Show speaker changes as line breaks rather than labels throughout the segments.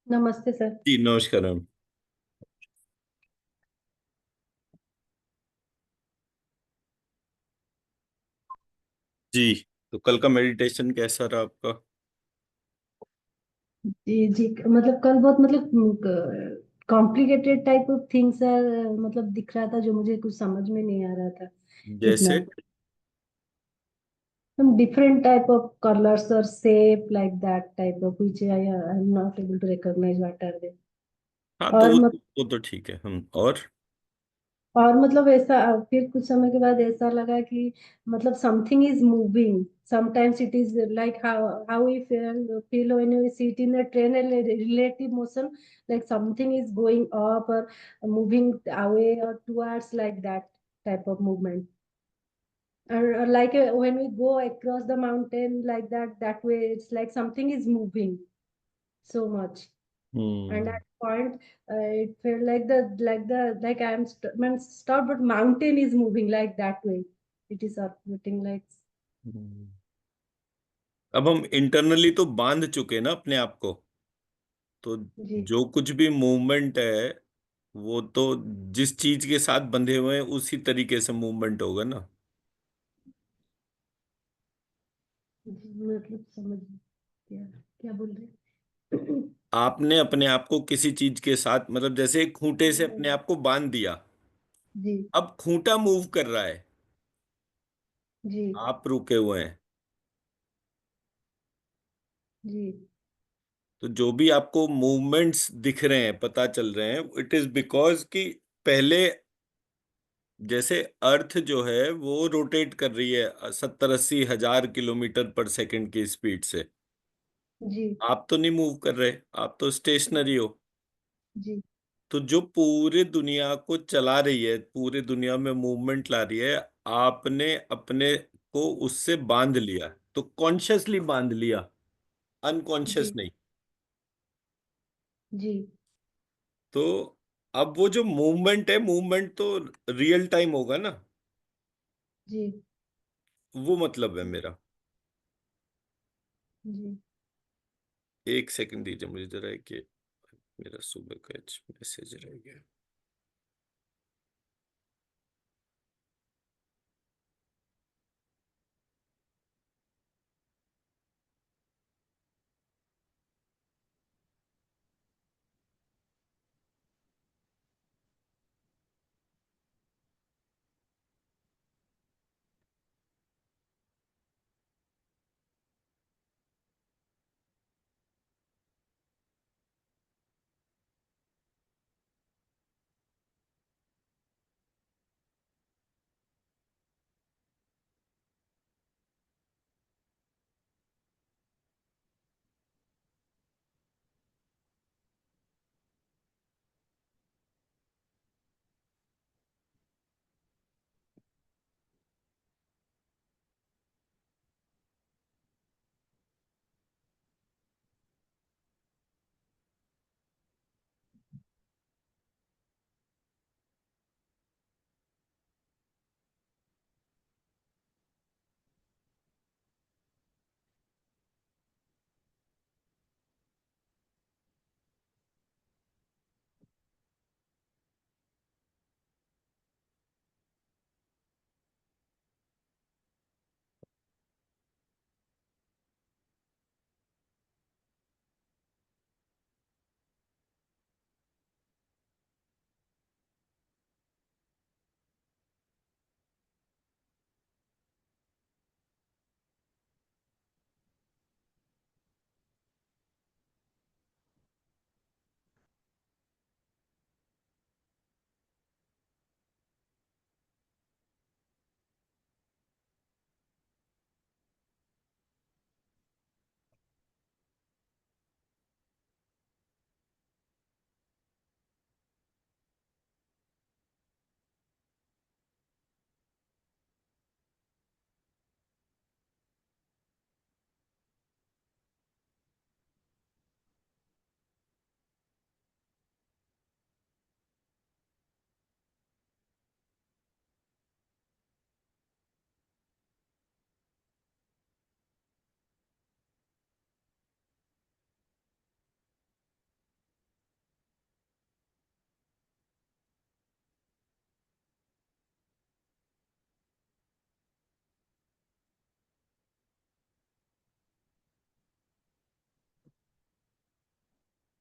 नमस्ते सर।
जी नमस्कार मैम। जी, तो कल का मेडिटेशन कैसा रहा आपका?
जी जी, मतलब कल बहुत कॉम्प्लिकेटेड टाइप ऑफ थिंग्स मतलब दिख रहा था जो मुझे कुछ समझ में नहीं आ रहा था इतना।
जैसे?
डिफरेंट टाइप ऑफ कलर्स और shape like that type of which I am not able to recognise what are they.
हाँ, तो
और
वो तो ठीक है। हम और
मतलब ऐसा फिर कुछ समय के बाद ऐसा लगा कि मतलब something is moving. Sometimes it is like how we feel when we sit in a train, relative motion, like something is going up और मूविंग अवे और towards like that type of movement. And like when we go across the mountain like that way, it's like something is moving so much. And
hmm.
at point it felt like I'm stopped, but mountain is moving like that way. It is operating like.
हम्म। अब हम internally तो बांध चुके ना अपने आप को। तो
जी
जो कुछ भी मूवमेंट है वो तो जिस चीज के साथ बंधे हुए हैं उसी तरीके से मूवमेंट होगा ना।
जी, मतलब समझ क्या क्या बोल रहे
आपने अपने आप को किसी चीज के साथ, मतलब जैसे एक खूंटे से अपने आप को बांध दिया।
जी
अब खूंटा मूव कर रहा है,
जी
आप रुके हुए हैं।
जी
तो जो भी आपको मूवमेंट्स दिख रहे हैं, पता चल रहे हैं, इट इज बिकॉज कि पहले जैसे अर्थ जो है वो रोटेट कर रही है 70-80 हजार किलोमीटर पर सेकंड की स्पीड से।
जी
आप तो नहीं मूव कर रहे, आप तो स्टेशनरी हो।
जी
तो जो पूरे दुनिया को चला रही है, पूरे दुनिया में मूवमेंट ला रही है, आपने अपने को उससे बांध लिया। तो कॉन्शियसली बांध लिया, अनकॉन्शियस
जी
नहीं।
जी
तो अब वो जो मूवमेंट है, मूवमेंट तो रियल टाइम होगा ना।
जी
वो मतलब है मेरा।
जी
एक सेकंड दीजिए मुझे जरा, कि मेरा सुबह का मैसेज रह गया।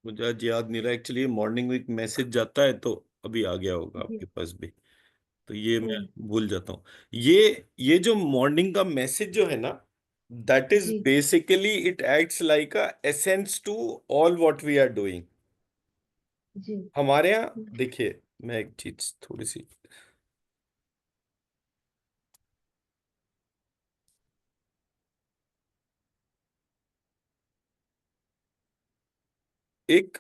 मुझे आज याद नहीं रहा एक्चुअली, मॉर्निंग में एक मैसेज जाता है तो अभी आ गया होगा आपके
जी।
पास भी। तो ये मैं
हम्म।
भूल जाता हूँ। ये जो मॉर्निंग का मैसेज जो है ना, दैट इज
जी।
Basically it acts like a essence to all what we are doing.
जी।
हमारे यहाँ देखिए, मैं एक चीज थोड़ी सी, एक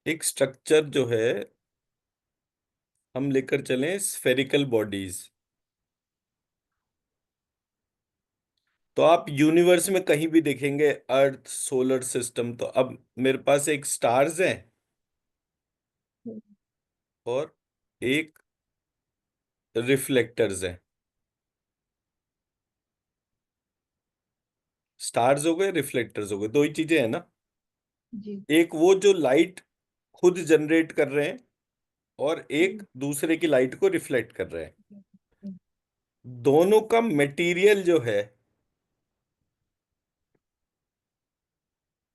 एक स्ट्रक्चर जो है, हम लेकर चलें स्फेरिकल बॉडीज, तो आप यूनिवर्स में कहीं भी देखेंगे अर्थ, सोलर सिस्टम, तो अब मेरे पास एक स्टार्स है और एक रिफ्लेक्टर्स है। स्टार्स हो गए, रिफ्लेक्टर्स हो गए, दो ही चीजें हैं ना।
जी।
एक वो जो लाइट खुद जनरेट कर रहे हैं, और एक
हम्म।
दूसरे की लाइट को रिफ्लेक्ट कर रहे हैं।
हम्म।
दोनों का मटेरियल जो है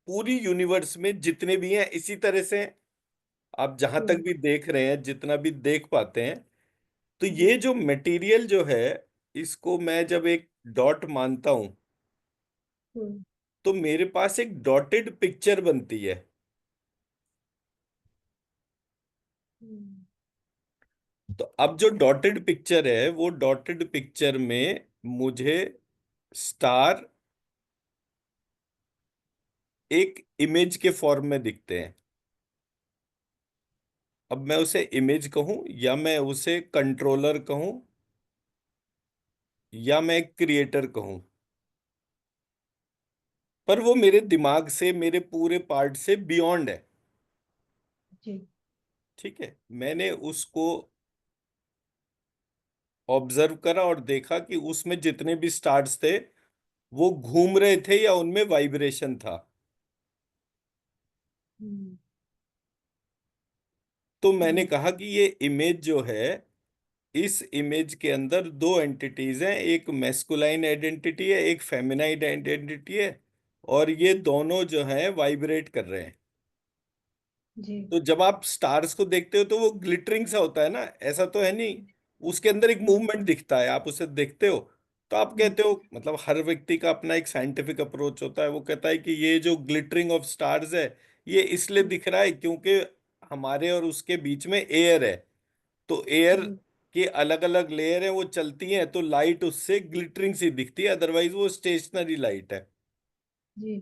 पूरी यूनिवर्स में जितने भी हैं इसी तरह से हैं। आप जहां तक
हम्म।
भी देख रहे हैं, जितना भी देख पाते हैं, तो
जी।
ये जो मटेरियल जो है, इसको मैं जब एक डॉट मानता हूं,
हम्म।
तो मेरे पास एक डॉटेड पिक्चर बनती है।
हम्म।
तो अब जो डॉटेड पिक्चर है, वो डॉटेड पिक्चर में मुझे स्टार एक इमेज के फॉर्म में दिखते हैं। अब मैं उसे इमेज कहूं, या मैं उसे कंट्रोलर कहूं, या मैं क्रिएटर कहूं, पर वो मेरे दिमाग से, मेरे पूरे पार्ट से बियॉन्ड है।
जी।
ठीक है, मैंने उसको ऑब्जर्व करा और देखा कि उसमें जितने भी स्टार्स थे वो घूम रहे थे या उनमें वाइब्रेशन था।
हम्म।
तो मैंने
जी।
कहा कि ये इमेज जो है, इस इमेज के अंदर दो एंटिटीज हैं, एक मैस्कुलाइन आइडेंटिटी है, एक फेमिनाइन आइडेंटिटी है, और ये दोनों जो हैं वाइब्रेट कर रहे हैं।
जी।
तो जब आप स्टार्स को देखते हो तो वो ग्लिटरिंग सा होता है ना, ऐसा तो है नहीं। उसके अंदर एक
हम्म।
मूवमेंट दिखता है, आप उसे देखते हो तो आप
हम्म।
कहते हो, मतलब हर व्यक्ति का अपना एक साइंटिफिक अप्रोच होता है, वो कहता है कि ये जो ग्लिटरिंग ऑफ स्टार्स है, ये इसलिए दिख रहा है क्योंकि हमारे और उसके बीच में एयर है। तो एयर
जी।
के अलग अलग लेयर हैं, वो चलती हैं तो लाइट उससे ग्लिटरिंग सी दिखती है, अदरवाइज वो स्टेशनरी लाइट है।
जी।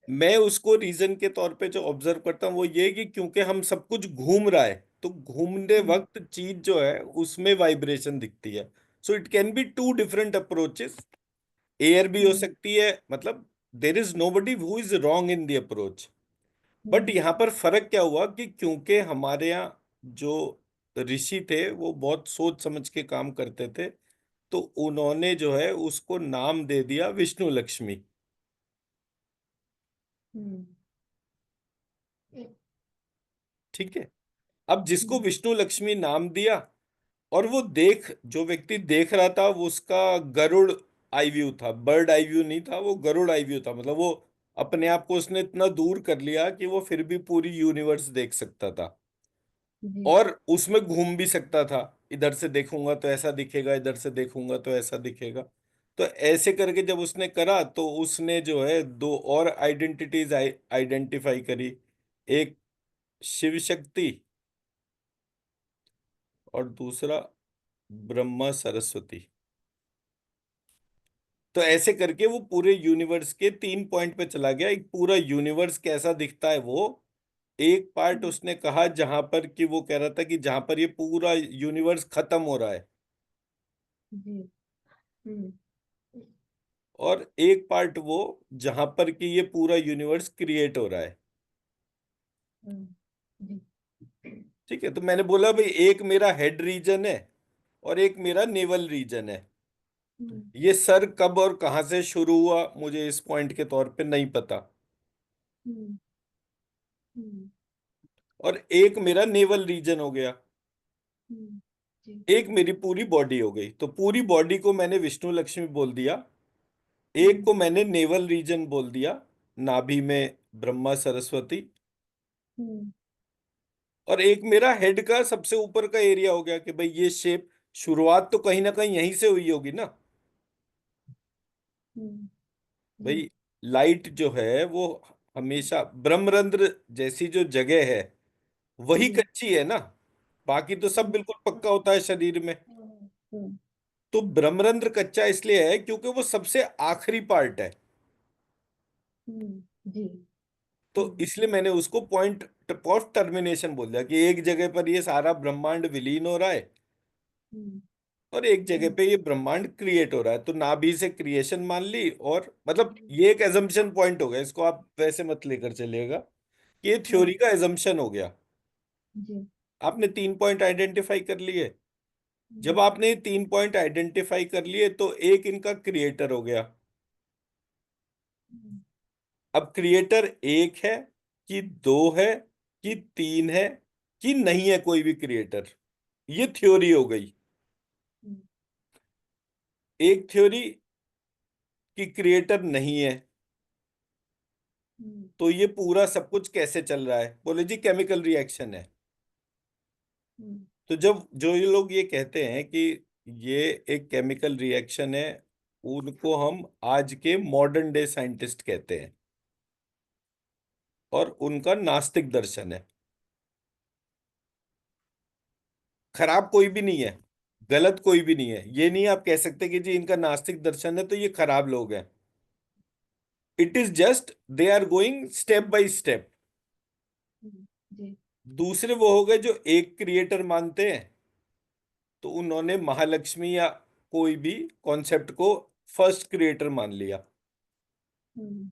मैं उसको रीजन के तौर पे जो ऑब्जर्व करता हूँ वो ये कि क्योंकि हम सब कुछ घूम रहा है, तो घूमने
हम्म।
वक्त चीज जो है उसमें वाइब्रेशन दिखती है। So it can be two different approaches. एयर भी हो
हम्म।
सकती है, मतलब there is nobody who is wrong in the approach. But
hmm.
यहाँ पर फर्क क्या हुआ कि क्योंकि हमारे यहाँ जो ऋषि थे वो बहुत सोच समझ के काम करते थे, तो उन्होंने जो है उसको नाम दे दिया विष्णु लक्ष्मी।
हम्म।
ठीक है, अब जिसको
हम्म।
विष्णु लक्ष्मी नाम दिया, और वो देख, जो व्यक्ति देख रहा था वो उसका गरुड़ आई व्यू था, बर्ड आई व्यू नहीं था, वो गरुड़ आई व्यू था। मतलब वो अपने आप को उसने इतना दूर कर लिया कि वो फिर भी पूरी यूनिवर्स देख सकता था,
जी।
और उसमें घूम भी सकता था। इधर से देखूंगा तो ऐसा दिखेगा, इधर से देखूंगा तो ऐसा दिखेगा। तो ऐसे करके जब उसने करा तो उसने जो है दो और आइडेंटिटीज आइडेंटिफाई करी, एक शिव शक्ति और दूसरा ब्रह्मा सरस्वती। तो ऐसे करके वो पूरे यूनिवर्स के 3 पॉइंट पे चला गया, एक पूरा यूनिवर्स कैसा दिखता है वो। एक पार्ट
हम्म।
उसने कहा जहां पर कि वो कह रहा था कि जहां पर ये पूरा यूनिवर्स खत्म हो रहा है,
जी। हम्म।
और एक पार्ट वो जहां पर कि ये पूरा यूनिवर्स क्रिएट हो रहा है।
हम्म। जी।
ठीक है, तो मैंने बोला भाई एक मेरा हेड रीजन है और एक मेरा नेवल रीजन है।
हम्म।
ये सर कब और कहां से शुरू हुआ मुझे इस पॉइंट के तौर पे नहीं पता।
हम्म। हम्म।
और एक मेरा नेवल रीजन हो गया,
हम्म। जी।
एक मेरी पूरी बॉडी हो गई। तो पूरी बॉडी को मैंने विष्णु लक्ष्मी बोल दिया, एक
हम्म।
को मैंने नेवल रीजन बोल दिया, नाभि में ब्रह्मा सरस्वती,
हम्म
और एक मेरा हेड का सबसे ऊपर का एरिया हो गया कि भाई ये शेप, शुरुआत तो कहीं ना कहीं यहीं से हुई होगी ना।
हम्म, जी।
भाई लाइट जो है वो हमेशा ब्रह्मरंध्र जैसी जो जगह है वही
जी।
कच्ची है ना, बाकी तो सब बिल्कुल पक्का होता है शरीर में।
हम्म
तो ब्रह्मरंध्र कच्चा इसलिए है क्योंकि वो सबसे आखिरी पार्ट है।
जी।
तो इसलिए मैंने उसको पॉइंट ऑफ टर्मिनेशन बोल दिया कि एक जगह पर ये सारा ब्रह्मांड विलीन हो रहा है
हम्म
और एक जगह
हम्म,
पे ये ब्रह्मांड क्रिएट हो रहा है, तो नाभि से क्रिएशन मान ली। और मतलब ये एक एजम्पशन पॉइंट हो गया, इसको आप वैसे मत लेकर चलिएगा कि ये थ्योरी
हाँ,
का एजम्पशन हो गया।
जी।
आपने 3 पॉइंट आइडेंटिफाई कर लिए। जब
हम्म
आपने ये 3 पॉइंट आइडेंटिफाई कर लिए तो एक इनका क्रिएटर हो गया।
हम्म
अब क्रिएटर एक है कि दो है कि तीन है कि नहीं है कोई भी क्रिएटर, ये थ्योरी हो गई।
हम्म
एक थ्योरी कि क्रिएटर नहीं है,
हम्म
तो ये पूरा सब कुछ कैसे चल रहा है, बोले जी केमिकल रिएक्शन है।
हम्म
तो जब जो ये लोग ये कहते हैं कि ये एक केमिकल रिएक्शन है, उनको हम आज के मॉडर्न डे साइंटिस्ट कहते हैं और उनका नास्तिक दर्शन है। खराब कोई भी नहीं है, गलत कोई भी नहीं है, ये नहीं आप कह सकते कि जी इनका नास्तिक दर्शन है तो ये खराब लोग हैं। It is just they are going step by step.
जी।
दूसरे वो हो गए जो एक क्रिएटर मानते हैं, तो उन्होंने महालक्ष्मी या कोई भी कॉन्सेप्ट को फर्स्ट क्रिएटर मान लिया।
हम्म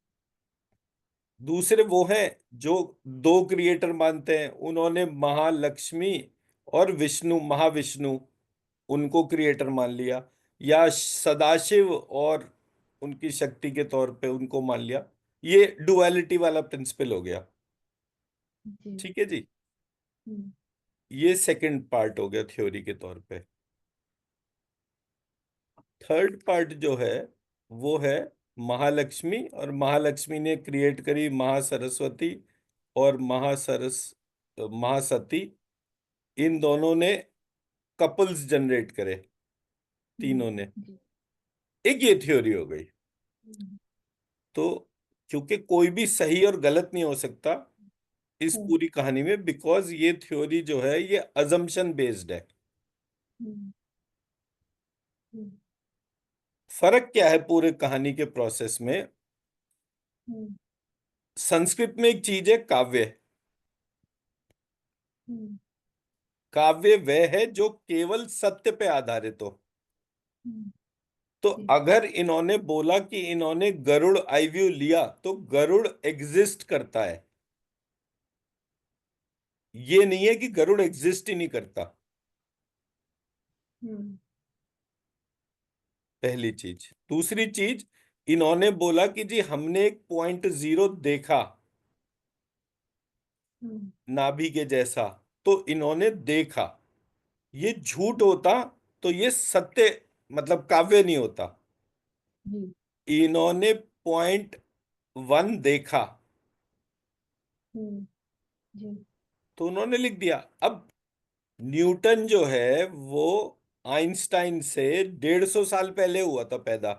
दूसरे वो हैं जो दो क्रिएटर मानते हैं, उन्होंने महालक्ष्मी और विष्णु, महाविष्णु, उनको क्रिएटर मान लिया, या सदाशिव और उनकी शक्ति के तौर पे उनको मान लिया। ये डुअलिटी वाला प्रिंसिपल हो गया।
जी।
ठीक है जी।
हम्म
ये सेकंड पार्ट हो गया थ्योरी के तौर पे। थर्ड पार्ट जो है वो है महालक्ष्मी, और महालक्ष्मी ने क्रिएट करी महासरस्वती और महासती। इन दोनों ने कपल्स जनरेट करे, तीनों ने।
जी।
एक ये थ्योरी हो गई।
हम्म
तो क्योंकि कोई भी सही और गलत नहीं हो सकता इस
हम्म
पूरी कहानी में, बिकॉज ये थ्योरी जो है ये अजम्पशन बेस्ड है।
हम्म हम्म
फर्क क्या है पूरे कहानी के प्रोसेस में?
हम्म
संस्कृत में एक चीज है काव्य।
हम्म,
काव्य वह है जो केवल सत्य पे आधारित हो।
हम्म,
तो
जी।
अगर इन्होंने बोला कि इन्होंने गरुड़ आईव्यू लिया तो गरुड़ एग्जिस्ट करता है, ये नहीं है कि गरुड़ एग्जिस्ट ही नहीं करता।
हम्म
पहली चीज। दूसरी चीज, इन्होंने बोला कि जी हमने एक पॉइंट जीरो देखा
हम्म
नाभि के जैसा, तो इन्होंने देखा, ये झूठ होता तो ये सत्य मतलब काव्य नहीं होता।
जी।
इन्होंने पॉइंट वन देखा
हम्म जी।
तो उन्होंने लिख दिया। अब न्यूटन जो है वो आइंस्टाइन से 150 साल पहले हुआ था पैदा।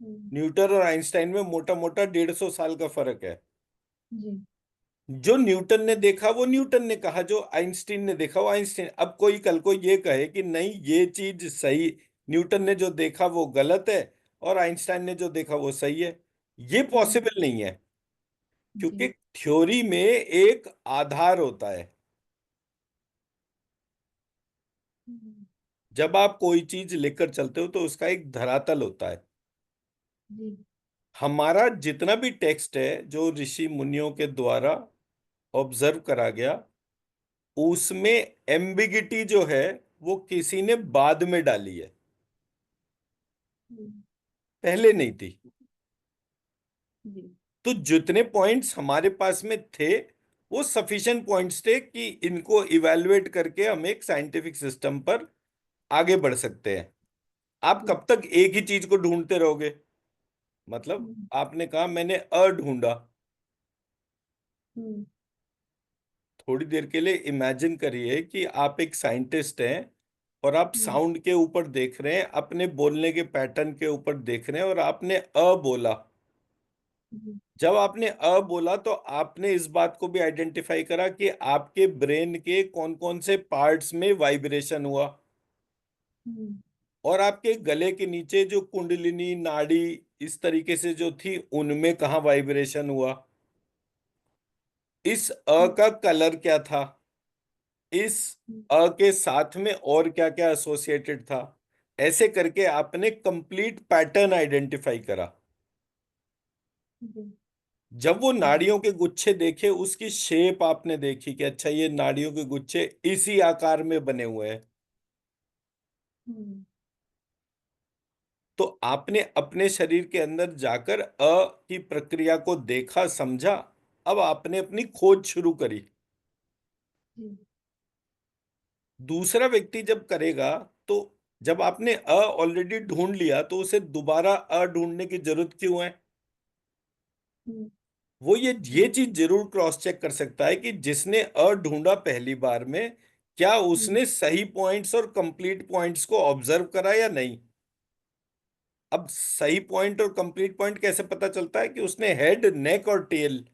हम्म
न्यूटन और आइंस्टाइन में मोटा मोटा 150 साल का फर्क है।
जी।
जो न्यूटन ने देखा वो न्यूटन ने कहा, जो आइंस्टीन ने देखा वो आइंस्टीन। अब कोई कल को ये कहे कि नहीं ये चीज सही, न्यूटन ने जो देखा वो गलत है और आइंस्टाइन ने जो देखा वो सही है, ये
हम्म
पॉसिबल नहीं है। क्योंकि
जी।
थ्योरी में एक आधार होता है।
हम्म,
जब आप कोई चीज लेकर चलते हो तो उसका एक धरातल होता है।
जी।
हमारा जितना भी टेक्स्ट है जो ऋषि मुनियों के द्वारा ऑब्जर्व करा गया, उसमें एम्बिगिटी जो है वो किसी ने बाद में डाली है,
हम्म,
पहले नहीं थी।
जी।
तो जितने पॉइंट्स हमारे पास में थे वो सफिशिएंट पॉइंट्स थे कि इनको इवैल्यूएट करके हम एक साइंटिफिक सिस्टम पर आगे बढ़ सकते हैं। आप
जी।
कब तक एक ही चीज को ढूंढते रहोगे? मतलब
हम्म
आपने कहा मैंने अ ढूंढा,
हम्म।
थोड़ी देर के लिए इमेजिन करिए कि आप एक साइंटिस्ट हैं और आप
हम्म।
साउंड के ऊपर देख रहे हैं, अपने बोलने के पैटर्न के ऊपर देख रहे हैं, और आपने अ बोला।
हम्म।
जब आपने अ बोला तो आपने इस बात को भी आइडेंटिफाई करा कि आपके ब्रेन के कौन कौन से पार्ट्स में वाइब्रेशन हुआ,
हम्म।
और आपके गले के नीचे जो कुंडलिनी नाड़ी इस तरीके से जो थी उनमें कहाँ वाइब्रेशन हुआ, इस अ
हम्म।
का कलर क्या था, इस
हम्म।
अ के साथ में और क्या क्या एसोसिएटेड था। ऐसे करके आपने कंप्लीट पैटर्न आइडेंटिफाई करा।
जी।
जब वो
हम्म।
नाड़ियों के गुच्छे देखे, उसकी शेप आपने देखी कि अच्छा ये नाड़ियों के गुच्छे इसी आकार में बने हुए हैं,
हम्म।
तो आपने अपने शरीर के अंदर जाकर की प्रक्रिया को देखा, समझा। अब आपने अपनी खोज शुरू करी।
जी।
दूसरा व्यक्ति जब करेगा, तो जब आपने ऑलरेडी ढूंढ लिया तो उसे दोबारा ढूंढने की जरूरत क्यों है?
हम्म।
वो ये चीज जरूर क्रॉस चेक कर सकता है कि जिसने ढूंढा पहली बार में, क्या
हम्म।
उसने सही पॉइंट्स और कंप्लीट पॉइंट्स को ऑब्जर्व करा या नहीं। अब सही पॉइंट और कंप्लीट पॉइंट कैसे पता चलता है? कि उसने हेड, नेक और टेल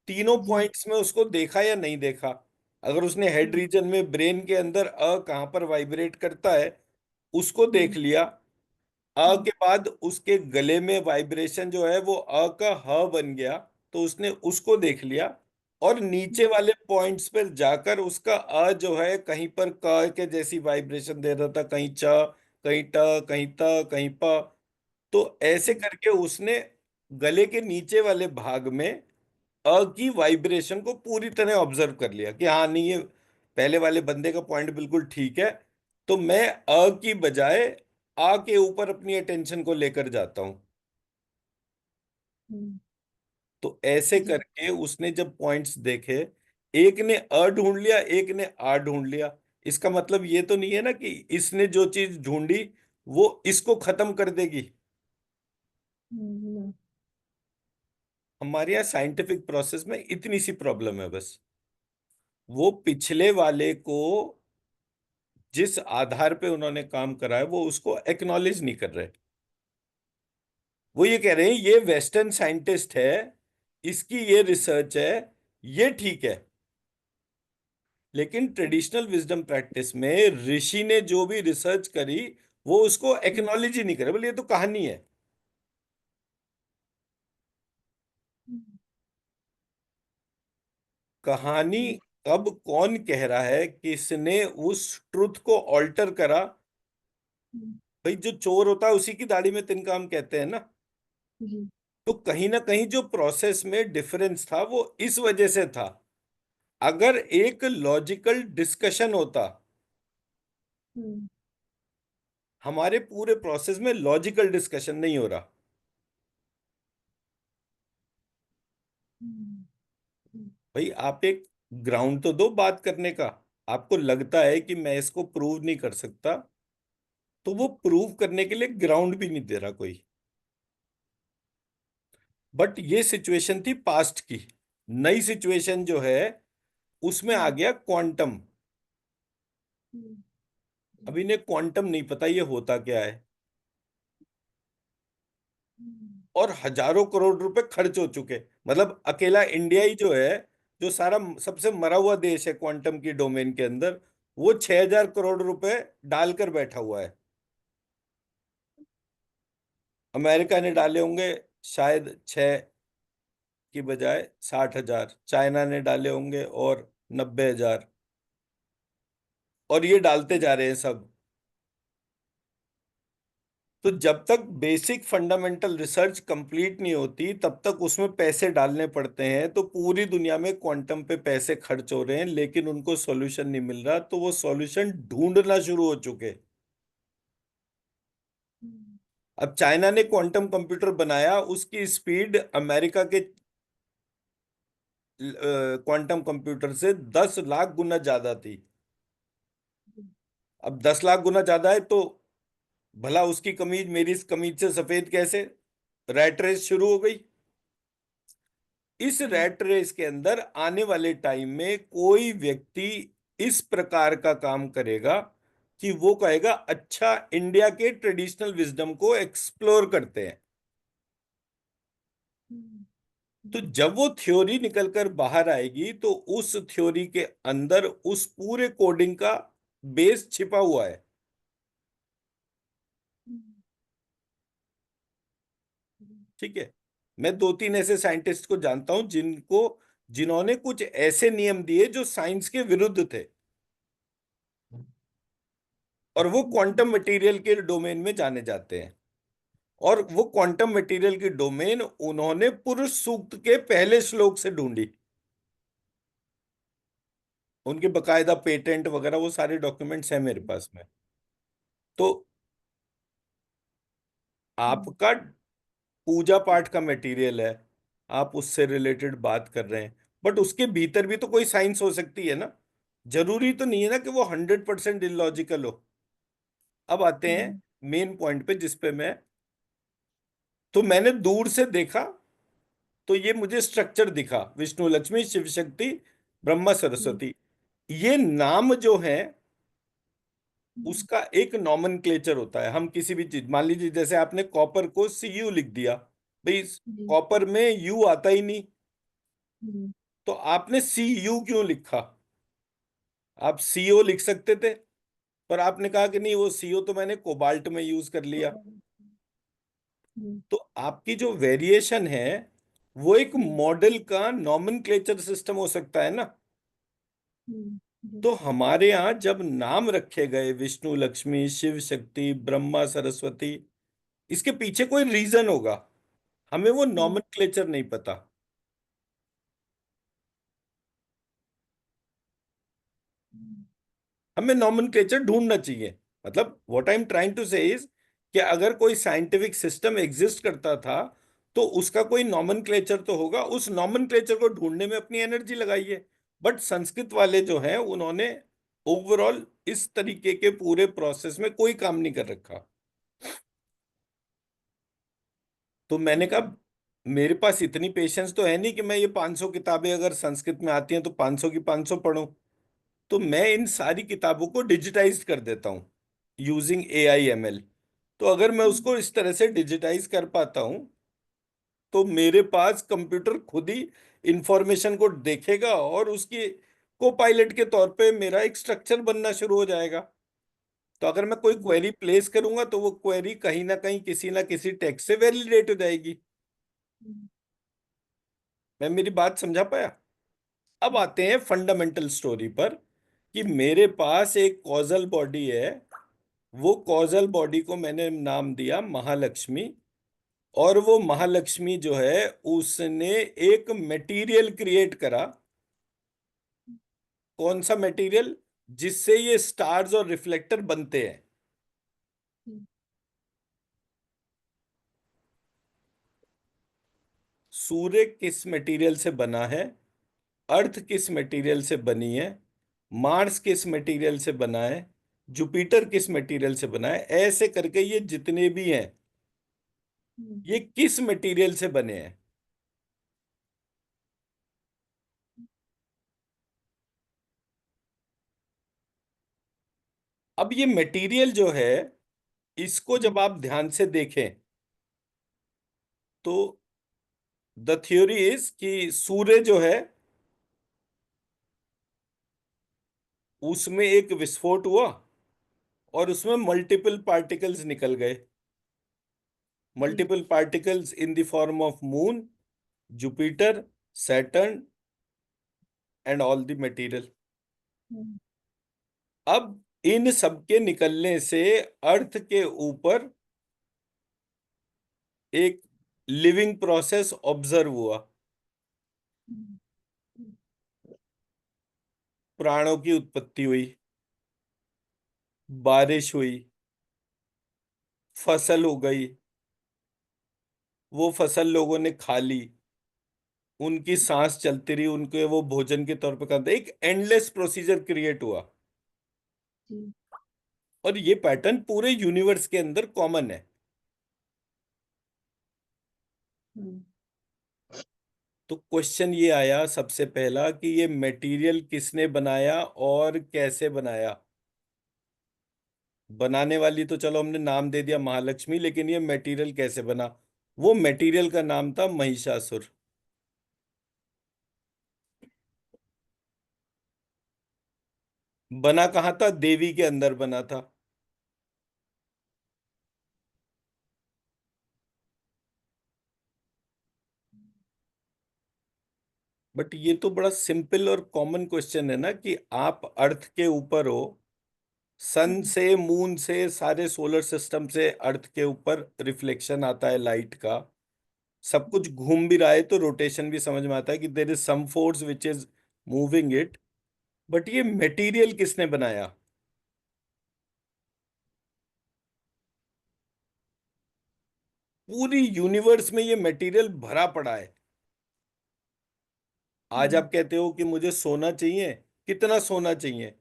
तीनों
जी।
पॉइंट्स में उसको देखा या नहीं देखा। अगर उसने हेड
हम्म।
रीजन में ब्रेन के अंदर कहाँ पर वाइब्रेट करता है उसको देख
हम्म।
लिया, के बाद उसके गले में वाइब्रेशन जो है वो का ह बन गया, तो उसने उसको देख लिया। और नीचे
हम्म।
वाले पॉइंट्स पर जाकर उसका जो है कहीं पर क के जैसी वाइब्रेशन दे रहा था, कहीं च, कहीं ट, कहीं त, कहीं प। तो ऐसे
हम्म।
करके उसने गले के नीचे वाले भाग में की वाइब्रेशन को पूरी तरह ऑब्जर्व कर लिया कि हाँ नहीं, ये पहले वाले बंदे का पॉइंट बिल्कुल ठीक है। तो मैं की बजाय के ऊपर अपनी अटेंशन को लेकर जाता हूं।
हम्म।
तो ऐसे
जी।
करके उसने जब पॉइंट्स देखे, एक ने ढूंढ लिया, एक ने ढूंढ लिया। इसका मतलब ये तो नहीं है ना कि इसने जो चीज ढूंढी वो इसको खत्म कर देगी।
हम्म।
हमारे यहाँ साइंटिफिक प्रोसेस में इतनी सी प्रॉब्लम है बस, वो पिछले वाले को जिस आधार पे उन्होंने काम करा है वो उसको एक्नॉलेज नहीं कर रहे। वो ये कह रहे हैं ये वेस्टर्न साइंटिस्ट है, इसकी ये रिसर्च है, ये ठीक है। लेकिन ट्रेडिशनल विजडम प्रैक्टिस में ऋषि ने जो भी रिसर्च करी वो उसको
हम्म।
एक्नॉलेज ही नहीं करे, बोले ये तो कहानी है।
हम्म।
कहानी
जी।
कब कौन कह रहा है, किसने उस ट्रुथ को ऑल्टर करा?
हम्म।
भाई जो चोर होता है उसी की दाढ़ी में तिनका, हम कहते हैं ना।
जी।
तो कहीं ना कहीं जो प्रोसेस में डिफरेंस था वो इस वजह से था। अगर एक लॉजिकल डिस्कशन होता,
हम्म।
हमारे पूरे प्रोसेस में लॉजिकल डिस्कशन नहीं हो रहा।
हम्म।
भाई आप एक ग्राउंड तो दो बात करने का। आपको लगता है कि मैं इसको प्रूव नहीं कर सकता, तो वो प्रूव करने के लिए ग्राउंड भी नहीं दे रहा कोई। बट ये सिचुएशन थी पास्ट की। नई सिचुएशन जो है उसमें आ
हम्म।
गया क्वांटम।
हम्म।
अब इन्हें क्वांटम नहीं पता ये होता क्या है,
हम्म।
और हजारों करोड़ रुपए खर्च हो चुके। मतलब अकेला इंडिया ही जो है, जो सारा सबसे मरा हुआ देश है क्वांटम की डोमेन के अंदर, वो 6,000 करोड़ रुपए डालकर बैठा हुआ है। अमेरिका ने डाले होंगे शायद 6 की बजाय 60,000, चाइना ने डाले होंगे और 90,000, और ये डालते जा रहे हैं सब। तो जब तक बेसिक फंडामेंटल रिसर्च कंप्लीट नहीं होती तब तक उसमें पैसे डालने पड़ते हैं। तो पूरी दुनिया में क्वांटम पे पैसे खर्च हो रहे हैं लेकिन उनको सॉल्यूशन नहीं मिल रहा, तो वो सॉल्यूशन ढूंढना शुरू हो चुके।
हम्म।
अब चाइना ने क्वांटम कंप्यूटर बनाया, उसकी स्पीड अमेरिका के क्वांटम कंप्यूटर से 10 लाख गुना ज्यादा थी। अब 10 लाख गुना ज्यादा है तो भला उसकी कमीज मेरी इस कमीज से सफेद कैसे? रैट रेस शुरू हो गई। इस रैट रेस के अंदर आने वाले टाइम में कोई व्यक्ति इस प्रकार का काम करेगा कि वो कहेगा अच्छा, इंडिया के ट्रेडिशनल विजडम को एक्सप्लोर करते हैं। तो जब वो थ्योरी निकलकर बाहर आएगी तो उस थ्योरी के अंदर उस पूरे कोडिंग का बेस छिपा हुआ है। ठीक है। मैं दो तीन ऐसे साइंटिस्ट को जानता हूं जिन्होंने कुछ ऐसे नियम दिए जो साइंस के विरुद्ध थे, और वो क्वांटम मटेरियल के डोमेन में जाने जाते हैं। और वो क्वांटम मटेरियल की डोमेन उन्होंने पुरुष सूक्त के पहले श्लोक से ढूंढी। उनके बकायदा पेटेंट वगैरह वो सारे डॉक्यूमेंट्स हैं मेरे पास में। तो आपका पूजा पाठ का मटेरियल है, आप उससे रिलेटेड बात कर रहे हैं, बट उसके भीतर भी तो कोई साइंस हो सकती है ना। जरूरी तो नहीं है ना कि वो 100% इलॉजिकल हो। अब आते हैं मेन पॉइंट पे जिस पे मैं, तो मैंने दूर से देखा तो ये मुझे स्ट्रक्चर दिखा, विष्णु लक्ष्मी शिव शक्ति ब्रह्मा सरस्वती। ये नाम जो है उसका एक नॉमेनक्लेचर होता है। हम किसी भी चीज, मान लीजिए जैसे आपने कॉपर को Cu लिख दिया, भाई कॉपर में यू आता ही नहीं, तो आपने Cu क्यों लिखा? आप CO लिख सकते थे, पर आपने कहा कि नहीं, वो CO तो मैंने कोबाल्ट में यूज कर लिया। तो आपकी जो वेरिएशन है वो एक मॉडल का नॉमेनक्लेचर सिस्टम हो सकता है ना। तो हमारे यहाँ जब नाम रखे गए विष्णु लक्ष्मी शिव शक्ति ब्रह्मा सरस्वती, इसके पीछे कोई रीजन होगा, हमें वो नॉमेनक्लेचर नहीं पता। हमें नॉमेनक्लेचर ढूंढना चाहिए। मतलब what I am trying to say is कि अगर कोई साइंटिफिक सिस्टम एग्जिस्ट करता था तो उसका कोई नॉमेनक्लेचर तो होगा, उस नॉमेनक्लेचर को ढूंढने में अपनी एनर्जी लगाइए। बट संस्कृत वाले जो हैं उन्होंने ओवरऑल इस तरीके के पूरे प्रोसेस में कोई काम नहीं कर रखा। तो मैंने कहा मेरे पास इतनी पेशेंस तो है नहीं कि मैं ये 500 किताबें अगर संस्कृत में आती हैं तो 500 की 500 पढूं। तो मैं इन सारी किताबों को डिजिटाइज कर देता हूँ यूजिंग AI ML। तो अगर मैं उसको इस तरह से डिजिटाइज कर पाता हूँ तो मेरे पास कंप्यूटर खुद ही इंफॉर्मेशन को देखेगा और उसकी को पायलट के तौर पे मेरा एक स्ट्रक्चर बनना शुरू हो जाएगा। तो अगर मैं कोई क्वेरी प्लेस करूंगा तो वो क्वेरी कहीं ना किसी टेक्स्ट से वैलिडेट हो जाएगी। मैं मेरी बात समझा पाया? अब आते हैं फंडामेंटल स्टोरी पर कि मेरे पास एक कॉजल बॉडी है। वो कॉजल बॉडी को मैंने नाम दिया महालक्ष्मी। और वो महालक्ष्मी जो है उसने एक मटेरियल क्रिएट करा। कौन सा मटेरियल? जिससे ये स्टार्स और रिफ्लेक्टर बनते हैं। सूर्य किस मटेरियल से बना है, अर्थ किस मटेरियल से बनी है, मार्स किस मटेरियल से बना है, जुपिटर किस मटेरियल से बना है, ऐसे करके ये जितने भी हैं ये किस मटेरियल से बने हैं। अब ये मटेरियल जो है इसको जब आप ध्यान से देखें तो द थ्योरी इज कि सूर्य जो है उसमें एक विस्फोट हुआ और उसमें मल्टीपल पार्टिकल्स निकल गए। Multiple particles in the form of moon, Jupiter, Saturn and all the material. अब इन सबके निकलने से अर्थ के ऊपर एक लिविंग प्रोसेस ऑब्जर्व हुआ। प्राणों की उत्पत्ति हुई, बारिश हुई, फसल हो गई, वो फसल लोगों ने खा ली, उनकी सांस चलती रही, उनके वो भोजन के तौर पर काम, एक एंडलेस प्रोसीजर क्रिएट हुआ। और ये पैटर्न पूरे यूनिवर्स के अंदर कॉमन है। तो क्वेश्चन ये आया सबसे पहला कि ये मटेरियल किसने बनाया और कैसे बनाया। बनाने वाली तो चलो हमने नाम दे दिया महालक्ष्मी, लेकिन ये मटेरियल कैसे बना। वो मटेरियल का नाम था महिषासुर। बना कहाँ था, देवी के अंदर बना था। बट ये तो बड़ा सिंपल और कॉमन क्वेश्चन है ना, कि आप अर्थ के ऊपर हो, सन
हम्म,
से मून से सारे सोलर सिस्टम से अर्थ के ऊपर रिफ्लेक्शन आता है लाइट का। सब कुछ घूम भी रहा है तो रोटेशन भी समझ में आता है कि there is some force which is moving it. But ये मटेरियल किसने बनाया। पूरी यूनिवर्स में ये मटेरियल भरा पड़ा है। आज
हम्म,
आप कहते हो कि मुझे सोना चाहिए, कितना सोना चाहिए,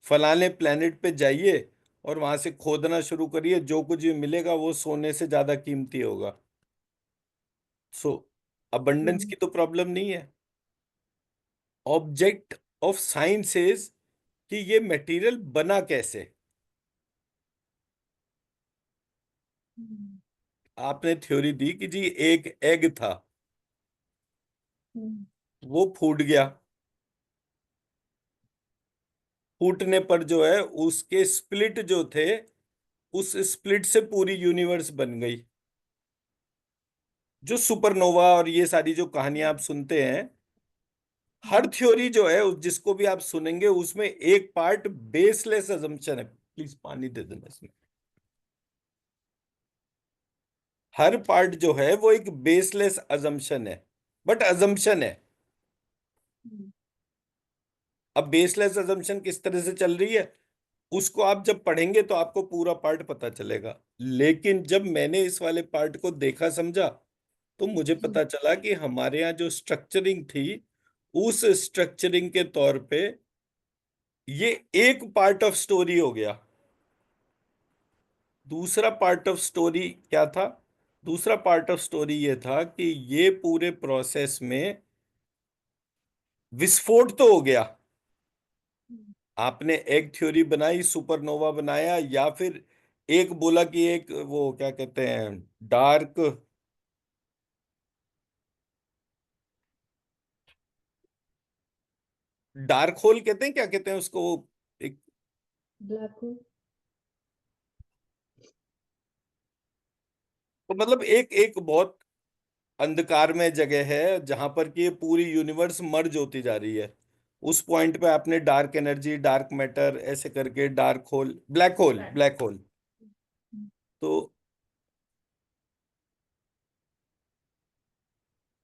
फलाने प्लेनेट पे जाइए और वहां से खोदना शुरू करिए, जो कुछ भी मिलेगा वो सोने से ज्यादा कीमती होगा। सो अबंडेंस
हम्म,
की तो प्रॉब्लम नहीं है। ऑब्जेक्ट ऑफ साइंस इज कि ये मटेरियल बना कैसे।
हम्म,
आपने थ्योरी दी कि जी एक एग था,
हम्म,
वो फूट गया। फूटने पर जो है उसके स्प्लिट जो थे, उस स्प्लिट से पूरी यूनिवर्स बन गई। जो सुपरनोवा और ये सारी जो कहानियां आप सुनते हैं, हर
हम्म,
थ्योरी जो है जिसको भी आप सुनेंगे उसमें एक पार्ट बेसलेस अजम्पशन है। प्लीज पानी दे देना इसमें। हर पार्ट जो है वो एक बेसलेस अजम्पशन है, बट अजम्पशन है।
हम्म,
अब बेसलेस अजम्पशन किस तरह से चल रही है उसको आप जब पढ़ेंगे तो आपको पूरा पार्ट पता चलेगा। लेकिन जब मैंने इस वाले पार्ट को देखा समझा, तो मुझे
जी,
पता चला कि हमारे यहाँ जो स्ट्रक्चरिंग थी, उस स्ट्रक्चरिंग के तौर पे ये एक पार्ट ऑफ स्टोरी हो गया। दूसरा पार्ट ऑफ स्टोरी क्या था। दूसरा पार्ट ऑफ स्टोरी ये था कि ये पूरे प्रोसेस में विस्फोट तो हो गया।
हम्म,
आपने एक थ्योरी बनाई, सुपरनोवा बनाया, या फिर एक बोला कि एक वो क्या कहते हैं, डार्क, डार्क होल कहते हैं, क्या कहते हैं उसको, एक,
ब्लैक होल।
तो मतलब एक एक बहुत अंधकार में जगह है जहां पर कि ये पूरी यूनिवर्स मर्ज होती जा रही है। उस पॉइंट पे आपने डार्क एनर्जी, डार्क मैटर, ऐसे करके dark hole, black hole, black hole.
हम्म,
तो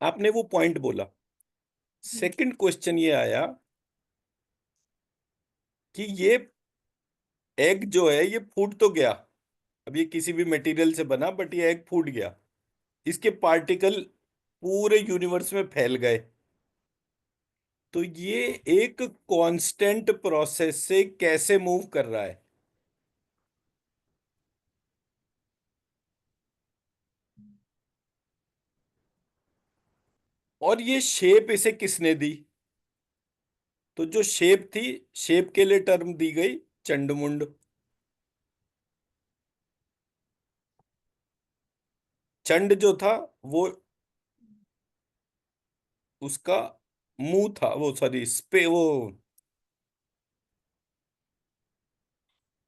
आपने वो पॉइंट बोला।
हम्म,
सेकंड क्वेश्चन ये आया कि ये एग जो है ये फूट तो गया। अब ये किसी भी मटेरियल से बना, बट ये एग फूट गया। इसके पार्टिकल पूरे यूनिवर्स में फैल गए। तो ये एक कांस्टेंट प्रोसेस से कैसे मूव कर रहा है। और ये शेप इसे किसने दी। तो जो शेप थी, शेप के लिए टर्म दी गई चंडमुंड। चंड जो था वो उसका मुंह था, वो सॉरी स्पे वो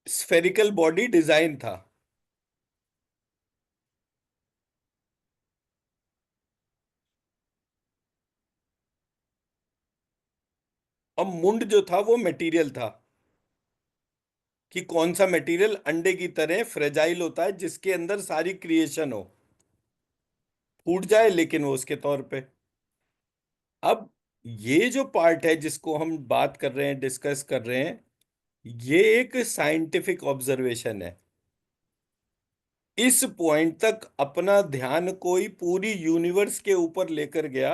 स्फेरिकल बॉडी डिजाइन था। अब मुंड जो था वो मटेरियल था, कि कौन सा मटेरियल अंडे की तरह फ्रेजाइल होता है जिसके अंदर सारी क्रिएशन हो, फूट जाए लेकिन वो उसके तौर पे। अब ये जो पार्ट है जिसको हम बात कर रहे हैं, डिस्कस कर रहे हैं, ये एक साइंटिफिक ऑब्जर्वेशन है। इस पॉइंट तक अपना ध्यान कोई पूरी यूनिवर्स के ऊपर लेकर गया,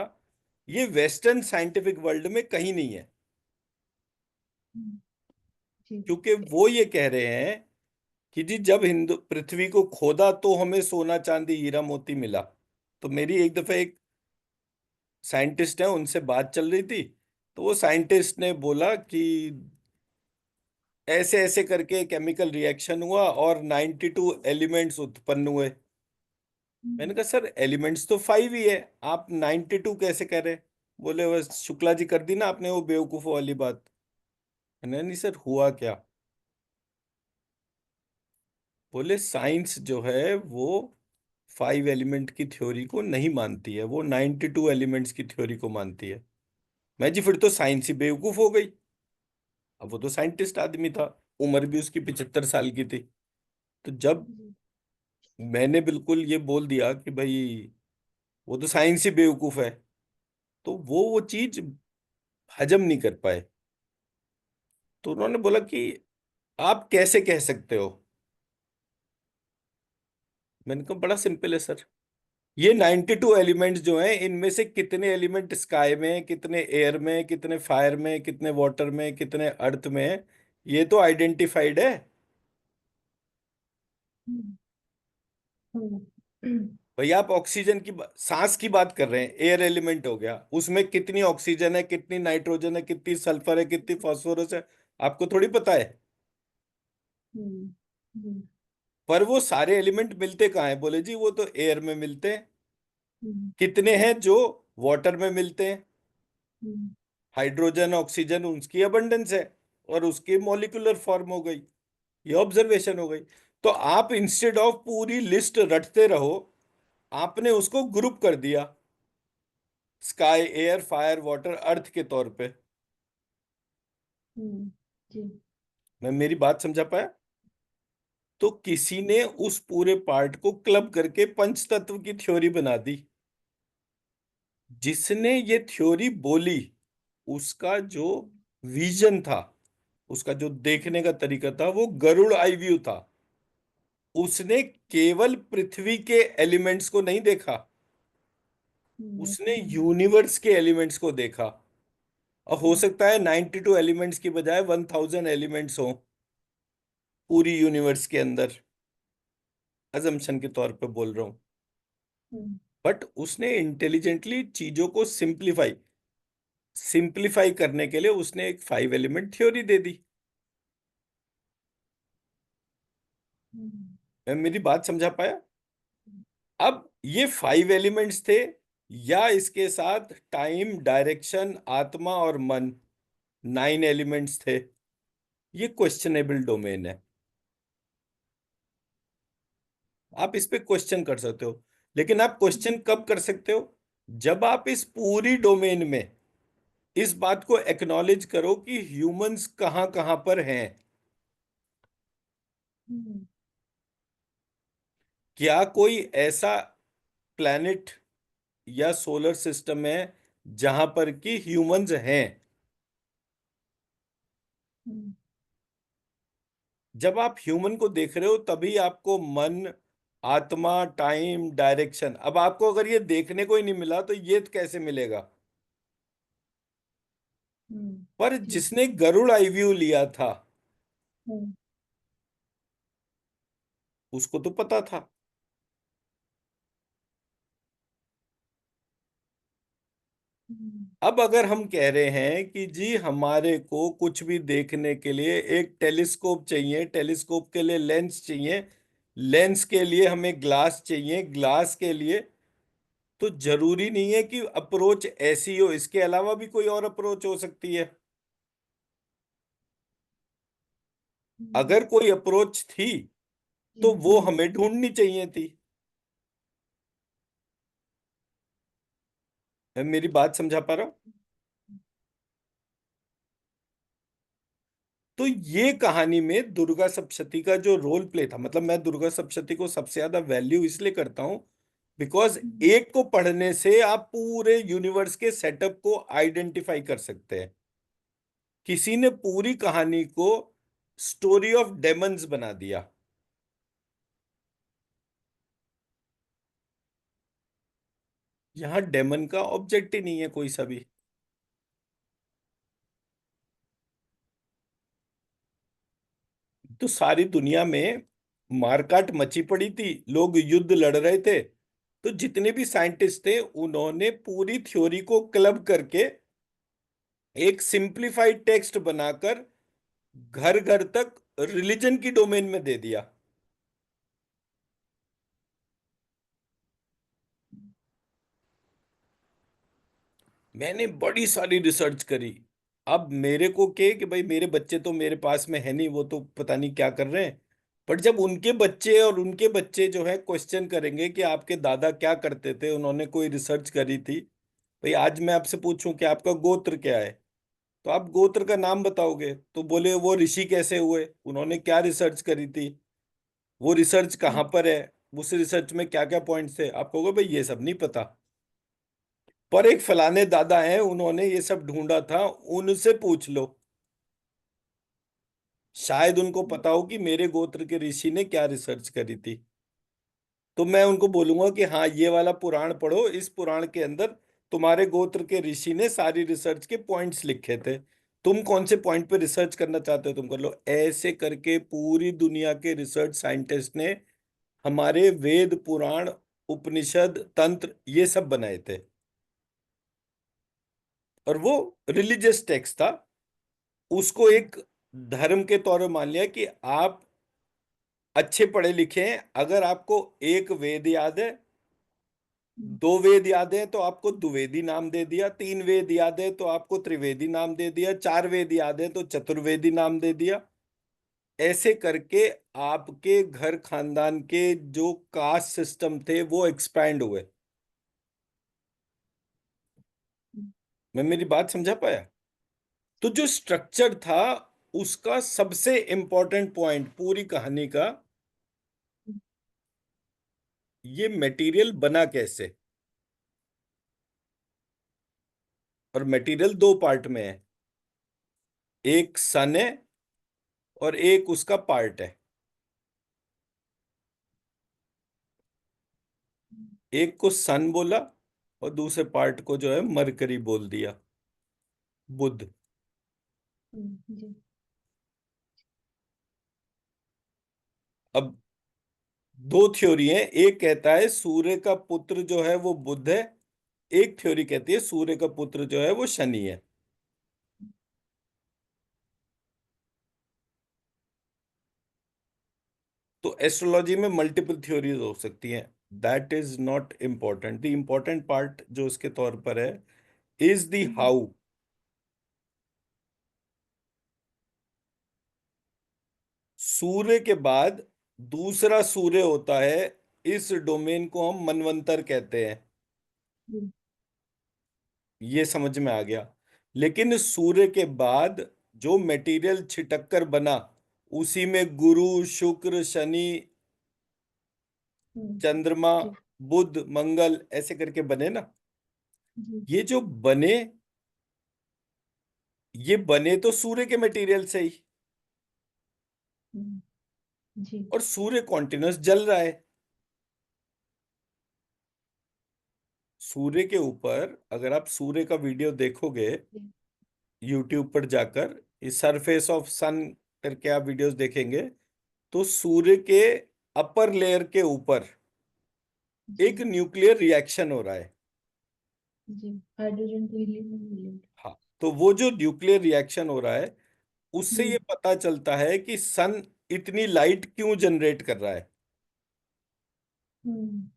ये वेस्टर्न साइंटिफिक वर्ल्ड में कहीं नहीं है।
हम्म, जी,
क्योंकि वो ये कह रहे हैं कि जी जब हिंदू पृथ्वी को खोदा तो हमें सोना चांदी हीरा मोती मिला। तो मेरी एक दफे एक साइंटिस्ट हैं, उनसे बात चल रही थी। तो वो साइंटिस्ट ने बोला कि ऐसे ऐसे करके केमिकल रिएक्शन हुआ और 92 एलिमेंट्स उत्पन्न हुए। मैंने कहा सर एलिमेंट्स तो 5 ही है, आप 92 कैसे कह रहे? बोले बस शुक्ला जी कर दी ना आपने वो बेवकूफों वाली बात। मैंने नहीं सर, हुआ क्या? बोले साइंस जो है वो 5 एलिमेंट की थ्योरी को नहीं मानती है, वो 92 एलिमेंट्स की थ्योरी को मानती है। मैं जी फिर तो साइंस ही बेवकूफ हो गई। अब वो तो साइंटिस्ट आदमी था, उम्र भी उसकी 75 साल की थी। तो जब मैंने बिल्कुल ये बोल दिया कि भाई वो तो साइंस ही बेवकूफ है, तो वो चीज हजम नहीं कर पाए। तो उन्होंने बोला कि आप कैसे कह सकते हो? मैंने कहा बड़ा सिंपल है सर, ये 92 एलिमेंट्स जो हैं इनमें से कितने एलिमेंट स्काई में हैं, कितने एयर में, कितने फायर में, कितने वाटर में, कितने अर्थ में हैं, ये तो आइडेंटिफाइड है। भाई आप ऑक्सीजन की सांस की बात कर रहे हैं, एयर एलिमेंट हो गया, उसमें कितनी ऑक्सीजन है, कितनी नाइट्रोजन है, कितनी सल्फर है, कितनी फास्फोरस है, आपको थोड़ी पता है। पर वो सारे एलिमेंट मिलते कहाँ हैं? बोले जी वो तो एयर में मिलते हैं। कितने हैं जो वाटर में मिलते हैं? हाइड्रोजन ऑक्सीजन उसकी अबंडेंस है, और उसकी मॉलिक्यूलर फॉर्म हो गई। ये ऑब्जर्वेशन हो गई। तो आप इंस्टेड ऑफ पूरी लिस्ट रटते रहो, आपने उसको ग्रुप कर दिया, स्काई, एयर, फायर, वाटर, अर्थ के तौर पे।
जी।
मैं मेरी बात समझा पाया? तो किसी ने उस पूरे पार्ट को क्लब करके पंच तत्व की थ्योरी बना दी। जिसने ये थ्योरी बोली, उसका जो विजन था, उसका जो देखने का तरीका था, वो गरुड़ आई व्यू था। उसने केवल पृथ्वी के एलिमेंट्स को नहीं देखा, उसने यूनिवर्स के एलिमेंट्स को देखा। और हो सकता है 92 एलिमेंट्स की बजाय 1000 एलिमेंट्स हो पूरी यूनिवर्स के अंदर, अजम्पशन के तौर पे बोल रहा हूं। बट उसने इंटेलिजेंटली चीजों को सिंप्लीफाई सिंप्लीफाई करने के लिए उसने एक 5 एलिमेंट थ्योरी दे दी। मैं मेरी बात समझा पाया? अब ये 5 एलिमेंट्स थे, या इसके साथ टाइम, डायरेक्शन, आत्मा और मन, 9 एलिमेंट्स थे। ये क्वेश्चनेबल डोमेन है, आप इस पे क्वेश्चन कर सकते हो। लेकिन आप क्वेश्चन कब कर सकते हो? जब आप इस पूरी डोमेन में इस बात को एक्नॉलेज करो कि ह्यूमंस कहां कहां पर हैं। क्या कोई ऐसा प्लैनेट या सोलर सिस्टम है जहां पर कि ह्यूमंस हैं? जब आप ह्यूमन को देख रहे हो तभी आपको मन, आत्मा, टाइम, डायरेक्शन, अब आपको अगर ये देखने को ही नहीं मिला तो ये कैसे मिलेगा? पर
जी।
जिसने गरुड़ आई व्यू लिया था उसको तो पता था। अब अगर हम कह रहे हैं कि जी हमारे को कुछ भी देखने के लिए एक टेलीस्कोप चाहिए, टेलीस्कोप के लिए लेंस चाहिए, लेंस के लिए हमें ग्लास चाहिए, ग्लास के लिए, तो जरूरी नहीं है कि अप्रोच ऐसी हो, इसके अलावा भी कोई और अप्रोच हो सकती है। अगर कोई अप्रोच थी तो वो हमें ढूंढनी चाहिए थी। मैं मेरी बात समझा पा रहा हूं? तो ये कहानी में दुर्गा सप्तशती का जो रोल प्ले था, मतलब मैं दुर्गा सप्तशती को सबसे ज्यादा वैल्यू इसलिए करता हूं बिकॉज एक को पढ़ने से आप पूरे यूनिवर्स के सेटअप को आइडेंटिफाई कर सकते हैं। किसी ने पूरी कहानी को स्टोरी ऑफ डेमन्स बना दिया। यहां डेमन का ऑब्जेक्ट ही नहीं है कोई सा भी। तो सारी दुनिया में मारकाट मची पड़ी थी, लोग युद्ध लड़ रहे थे, तो तो जितने भी साइंटिस्ट थे उन्होंने पूरी थ्योरी को क्लब करके एक सिंप्लीफाइड टेक्स्ट बनाकर घर घर तक रिलीजन की डोमेन में दे दिया। मैंने बड़ी सारी रिसर्च करी। अब मेरे को के कि भाई मेरे बच्चे तो मेरे पास में है नहीं, वो तो पता नहीं क्या कर रहे हैं। पर जब उनके बच्चे और उनके बच्चे जो है क्वेश्चन करेंगे कि आपके दादा क्या करते थे, उन्होंने कोई रिसर्च करी थी, भाई आज मैं आपसे पूछूं कि आपका गोत्र क्या है, तो आप गोत्र का नाम बताओगे तो बोले वो ऋषि कैसे हुए, उन्होंने क्या रिसर्च करी थी, वो रिसर्च कहाँ पर है, उस रिसर्च में क्या क्या पॉइंट्स थे, आप कहोगे भाई ये सब नहीं पता। पर एक फलाने दादा हैं उन्होंने ये सब ढूंढा था, उनसे पूछ लो, शायद उनको पता हो कि मेरे गोत्र के ऋषि ने क्या रिसर्च करी थी। तो मैं उनको बोलूंगा कि हाँ ये वाला पुराण पढ़ो, इस पुराण के अंदर तुम्हारे गोत्र के ऋषि ने सारी रिसर्च के पॉइंट्स लिखे थे, तुम कौन से पॉइंट पे रिसर्च करना चाहते हो तुम कर लो। ऐसे करके पूरी दुनिया के रिसर्च साइंटिस्ट ने हमारे वेद पुराण उपनिषद तंत्र ये सब बनाए थे। और वो रिलीजियस टेक्स्ट था, उसको एक धर्म के तौर पे मान लिया कि आप अच्छे पढ़े लिखे हैं, अगर आपको एक वेद याद है, दो वेद याद है तो आपको द्विवेदी नाम दे दिया, तीन वेद याद है तो आपको त्रिवेदी नाम दे दिया, चार वेद याद है तो चतुर्वेदी नाम दे दिया। ऐसे करके आपके घर खानदान के जो कास्ट सिस्टम थे वो एक्सपैंड हुए। मैं मेरी बात समझा पाया? तो जो स्ट्रक्चर था उसका सबसे इंपॉर्टेंट पॉइंट पूरी कहानी का, ये मटेरियल बना कैसे। और मटेरियल दो पार्ट में है, एक सन है और एक उसका पार्ट है। एक को सन बोला और दूसरे पार्ट को जो है मरकरी बोल दिया, बुध।
जी।
अब दो थ्योरी है, एक कहता है सूर्य का पुत्र जो है वो बुध है, एक थ्योरी कहती है सूर्य का पुत्र जो है वो शनि है। तो एस्ट्रोलॉजी में मल्टीपल थ्योरीज हो सकती हैं, that is not important. The important part जो इसके तौर पर है इज द हाउ। सूर्य के बाद दूसरा सूर्य होता है, इस डोमेन को हम मनवंतर कहते हैं। ये समझ में आ गया। लेकिन सूर्य के बाद जो मटेरियल छिटक कर बना, उसी में गुरु शुक्र शनि चंद्रमा
जी।
बुध मंगल ऐसे करके बने ना।
जी।
ये जो बने, ये बने तो सूर्य के मटेरियल से ही।
जी।
और सूर्य कॉन्टिन्यूस जल रहा है। सूर्य के ऊपर अगर आप सूर्य का वीडियो देखोगे यूट्यूब पर जाकर, इस सरफेस ऑफ सन करके आप वीडियोस देखेंगे, तो सूर्य के अपर लेयर के ऊपर एक
जी।
न्यूक्लियर रिएक्शन हो रहा है।
जी। Hydrogen to helium helium.
हाँ, तो वो जो न्यूक्लियर रिएक्शन हो रहा है उससे
जी।
ये पता चलता है कि सन इतनी लाइट क्यों जनरेट कर रहा है।
हम्म।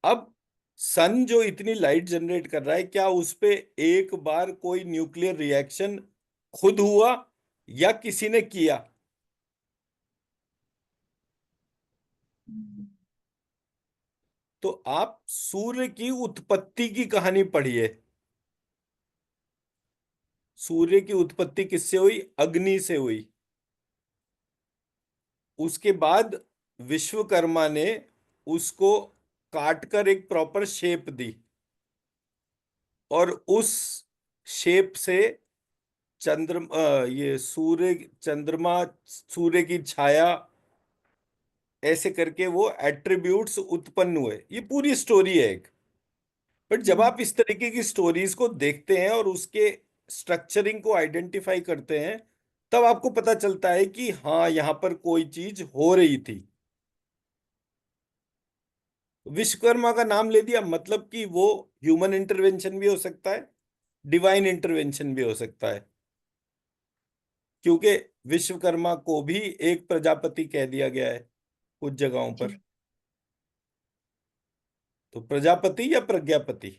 अब सन जो इतनी लाइट जनरेट कर रहा है, क्या उस पे एक बार कोई न्यूक्लियर रिएक्शन खुद हुआ या किसी ने किया? तो आप सूर्य की उत्पत्ति की कहानी पढ़िए। सूर्य की उत्पत्ति किससे हुई? अग्नि से हुई। उसके बाद विश्वकर्मा ने उसको काटकर एक प्रॉपर शेप दी, और उस शेप से ये सूर्य चंद्रमा सूर्य की छाया ऐसे करके वो एट्रीब्यूट्स उत्पन्न हुए। ये पूरी स्टोरी है एक। बट जब आप इस तरीके की स्टोरीज को देखते हैं और उसके स्ट्रक्चरिंग को आइडेंटिफाई करते हैं, तब आपको पता चलता है कि हाँ यहाँ पर कोई चीज हो रही थी। विश्वकर्मा का नाम ले दिया, मतलब कि वो ह्यूमन इंटरवेंशन भी हो सकता है, डिवाइन इंटरवेंशन भी हो सकता है, क्योंकि विश्वकर्मा को भी एक प्रजापति कह दिया गया है कुछ जगहों
जी।
पर। तो प्रजापति या प्रज्ञापति?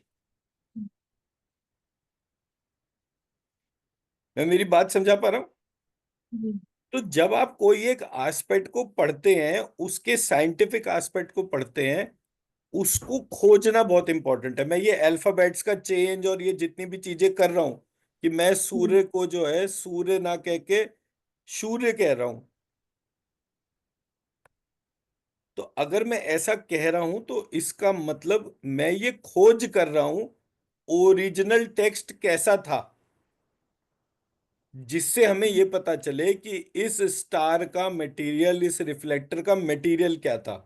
मैं मेरी बात समझा पा रहा हूं?
जी।
तो जब आप कोई एक एस्पेक्ट को पढ़ते हैं, उसके साइंटिफिक एस्पेक्ट को पढ़ते हैं, उसको खोजना बहुत इंपॉर्टेंट है। मैं ये अल्फाबेट्स का चेंज और ये जितनी भी चीजें कर रहा हूं, कि मैं सूर्य को जो है सूर्य ना कह के सूर्य कह रहा हूं, तो अगर मैं ऐसा कह रहा हूं तो इसका मतलब मैं ये खोज कर रहा हूं ओरिजिनल टेक्स्ट कैसा था, जिससे हमें ये पता चले कि इस स्टार का मटेरियल, इस रिफ्लेक्टर का मटेरियल क्या था।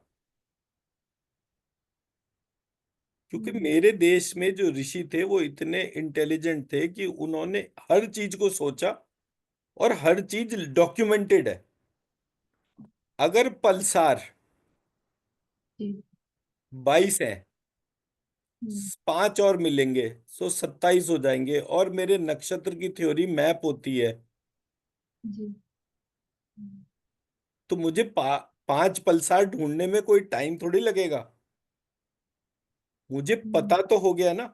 क्योंकि मेरे देश में जो ऋषि थे वो इतने इंटेलिजेंट थे कि उन्होंने हर चीज को सोचा और हर चीज डॉक्यूमेंटेड है। अगर पल्सार
जी।
22 है, 5 और मिलेंगे सो 27 हो जाएंगे, और मेरे नक्षत्र की थ्योरी मैप होती है,
जी।
तो मुझे 5 पल्सार ढूंढने में कोई टाइम थोड़ी लगेगा। मुझे पता तो हो गया ना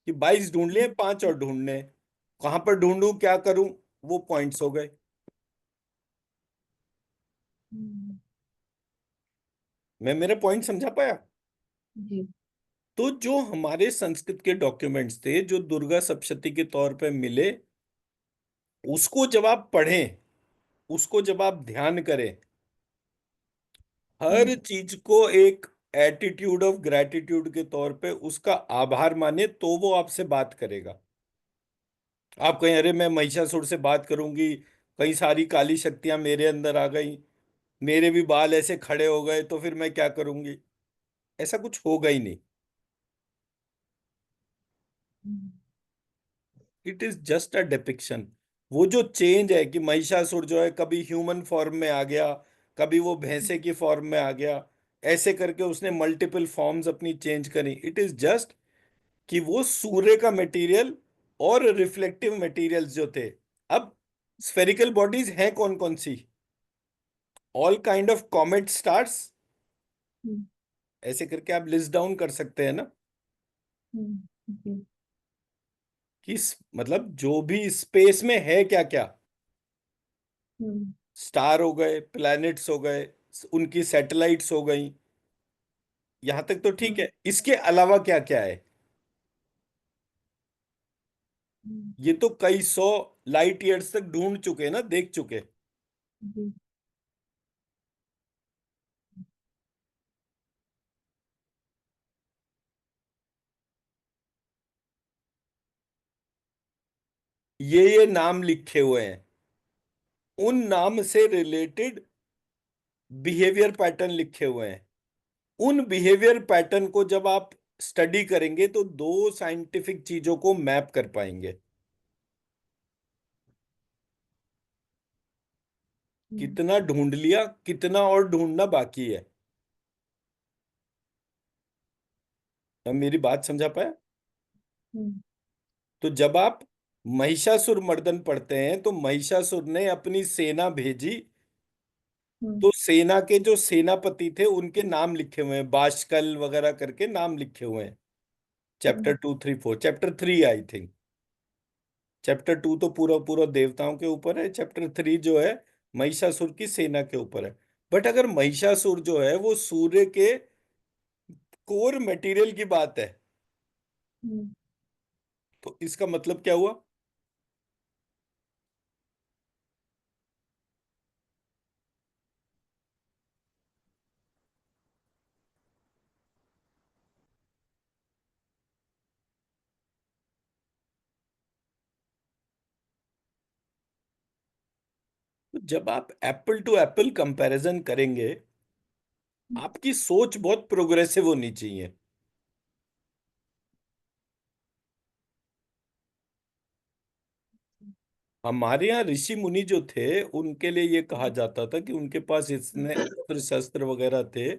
कि 22 ढूंढ लिए, 5 और ढूंढने हैं। कहां पर ढूंढूं, क्या करूं, वो पॉइंट्स हो गए। मैं मेरा पॉइंट समझा पाया?
जी।
तो जो हमारे संस्कृत के डॉक्यूमेंट्स थे जो दुर्गा सप्तशती के तौर पे मिले, उसको जब आप पढ़ें, उसको जब आप ध्यान करें, हर चीज को एक एटीट्यूड ऑफ ग्रेटिट्यूड के तौर पे उसका आभार माने, तो वो आपसे बात करेगा। आप कहें अरे मैं महिषासुर से बात करूंगी, कई सारी काली शक्तियां मेरे अंदर आ गई, मेरे भी बाल ऐसे खड़े हो गए, तो फिर मैं क्या करूंगी, ऐसा कुछ होगा ही नहीं। It is just a depiction. वो जो चेंज है कि महिषासुर जो है कभी ह्यूमन फॉर्म में आ गया, कभी वो भैंसे की फॉर्म में आ गया, ऐसे करके उसने मल्टीपल फॉर्म्स अपनी चेंज करी। इट इज जस्ट कि वो सूर्य का मटेरियल और रिफ्लेक्टिव मटेरियल्स जो थे। अब स्फेरिकल बॉडीज हैं कौन कौन सी? All kind of comet stars, ऐसे करके आप लिस्ट डाउन कर सकते हैं ना,
जी।
कि मतलब जो भी स्पेस में है क्या क्या, स्टार हो गए, प्लैनेट्स हो गए, उनकी सैटेलाइट्स हो गई, यहां तक तो ठीक है। इसके अलावा क्या क्या है, ये तो कई सौ लाइट ईयर्स तक ढूंढ चुके ना, देख चुके।
जी।
ये नाम लिखे हुए हैं, उन नाम से रिलेटेड बिहेवियर पैटर्न लिखे हुए हैं। उन बिहेवियर पैटर्न को जब आप स्टडी करेंगे तो दो साइंटिफिक चीजों को मैप कर पाएंगे। कितना ढूंढ लिया, कितना और ढूंढना बाकी है। अब मेरी बात समझा पाया? तो जब आप महिषासुर मर्दन पढ़ते हैं तो महिषासुर ने अपनी सेना भेजी, तो सेना के जो सेनापति थे उनके नाम लिखे हुए हैं, बाशकल वगैरह करके नाम लिखे हुए हैं। Chapter 2, 3, 4, chapter 3 I think. Chapter 2 तो पूरा पूरा देवताओं के ऊपर है, चैप्टर 3 जो है महिषासुर की सेना के ऊपर है। बट अगर महिषासुर जो है वो सूर्य के कोर मटेरियल की बात है, तो इसका मतलब क्या हुआ? तो जब आप एप्पल टू एप्पल कंपैरिजन करेंगे, आपकी सोच बहुत प्रोग्रेसिव होनी चाहिए। हमारे यहाँ ऋषि मुनि जो थे उनके लिए ये कहा जाता था कि उनके पास इतने अस्त्र शस्त्र वगैरह थे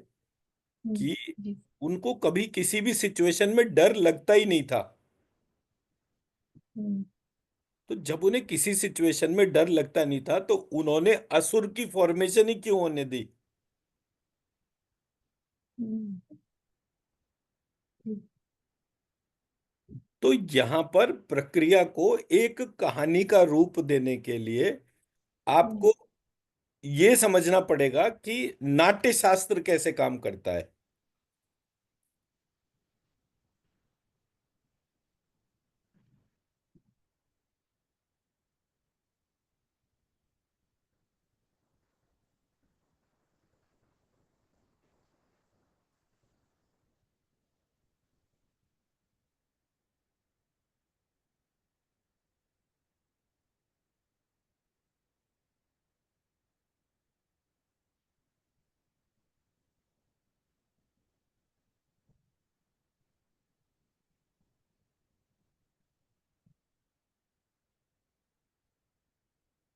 कि
जी।
उनको कभी किसी भी सिचुएशन में डर लगता ही नहीं था।
हम्म,
तो जब उन्हें किसी सिचुएशन में डर लगता नहीं था तो उन्होंने असुर की फॉर्मेशन ही क्यों होने दी?
हम्म, हम्म,
तो यहां पर प्रक्रिया को एक कहानी का रूप देने के लिए
हम्म,
आपको ये समझना पड़ेगा कि नाट्य शास्त्र कैसे काम करता है।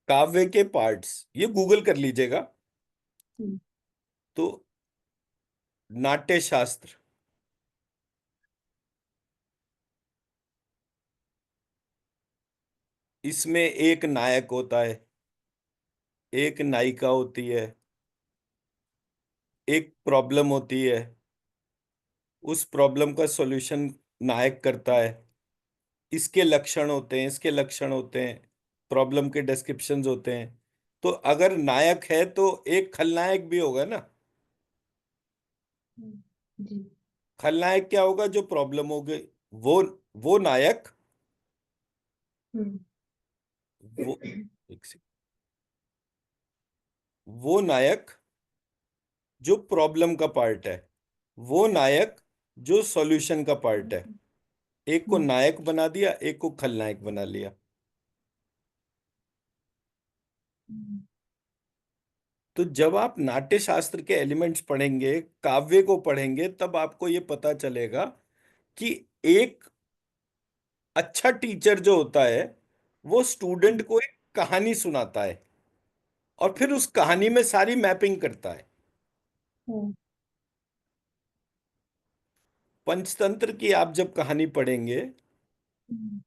काव्य के पार्ट्स ये गूगल कर लीजिएगा।
हम्म,
तो नाट्य शास्त्र, इसमें एक नायक होता है, एक नायिका होती है, एक प्रॉब्लम होती है, उस प्रॉब्लम का सॉल्यूशन नायक करता है, इसके लक्षण होते हैं, इसके लक्षण होते हैं, प्रॉब्लम के डिस्क्रिप्शंस होते हैं। तो अगर नायक है तो एक खलनायक भी होगा ना।
हम्म, जी।
खलनायक क्या होगा? जो प्रॉब्लम हो गई, वो वो नायक,
हम्म,
वो एक सेकंड, वो नायक जो प्रॉब्लम का पार्ट है, वो नायक जो सॉल्यूशन का पार्ट है। एक को
हम्म,
नायक बना दिया, एक को खलनायक बना लिया।
हम्म,
तो जब आप नाट्य शास्त्र के एलिमेंट्स पढ़ेंगे, काव्य को पढ़ेंगे, तब आपको ये पता चलेगा कि एक अच्छा टीचर जो होता है वो स्टूडेंट को एक कहानी सुनाता है और फिर उस कहानी में सारी मैपिंग करता है।
हम्म,
पंचतंत्र की आप जब कहानी पढ़ेंगे
हम्म,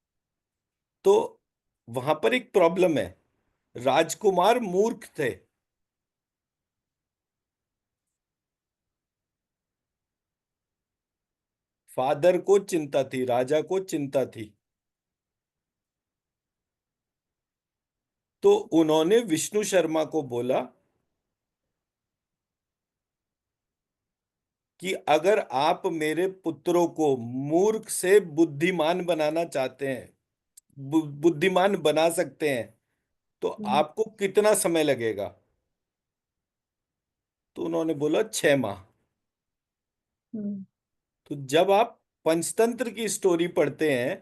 तो वहां पर एक प्रॉब्लम है। राजकुमार मूर्ख थे। फादर को चिंता थी, राजा को चिंता थी। तो उन्होंने विष्णु शर्मा को बोला कि अगर आप मेरे पुत्रों को मूर्ख से बुद्धिमान बनाना चाहते हैं, बुद्धिमान बना सकते हैं, तो
हम्म,
आपको कितना समय लगेगा? तो उन्होंने बोला 6 माह।
हम्म,
तो जब आप पंचतंत्र की स्टोरी पढ़ते हैं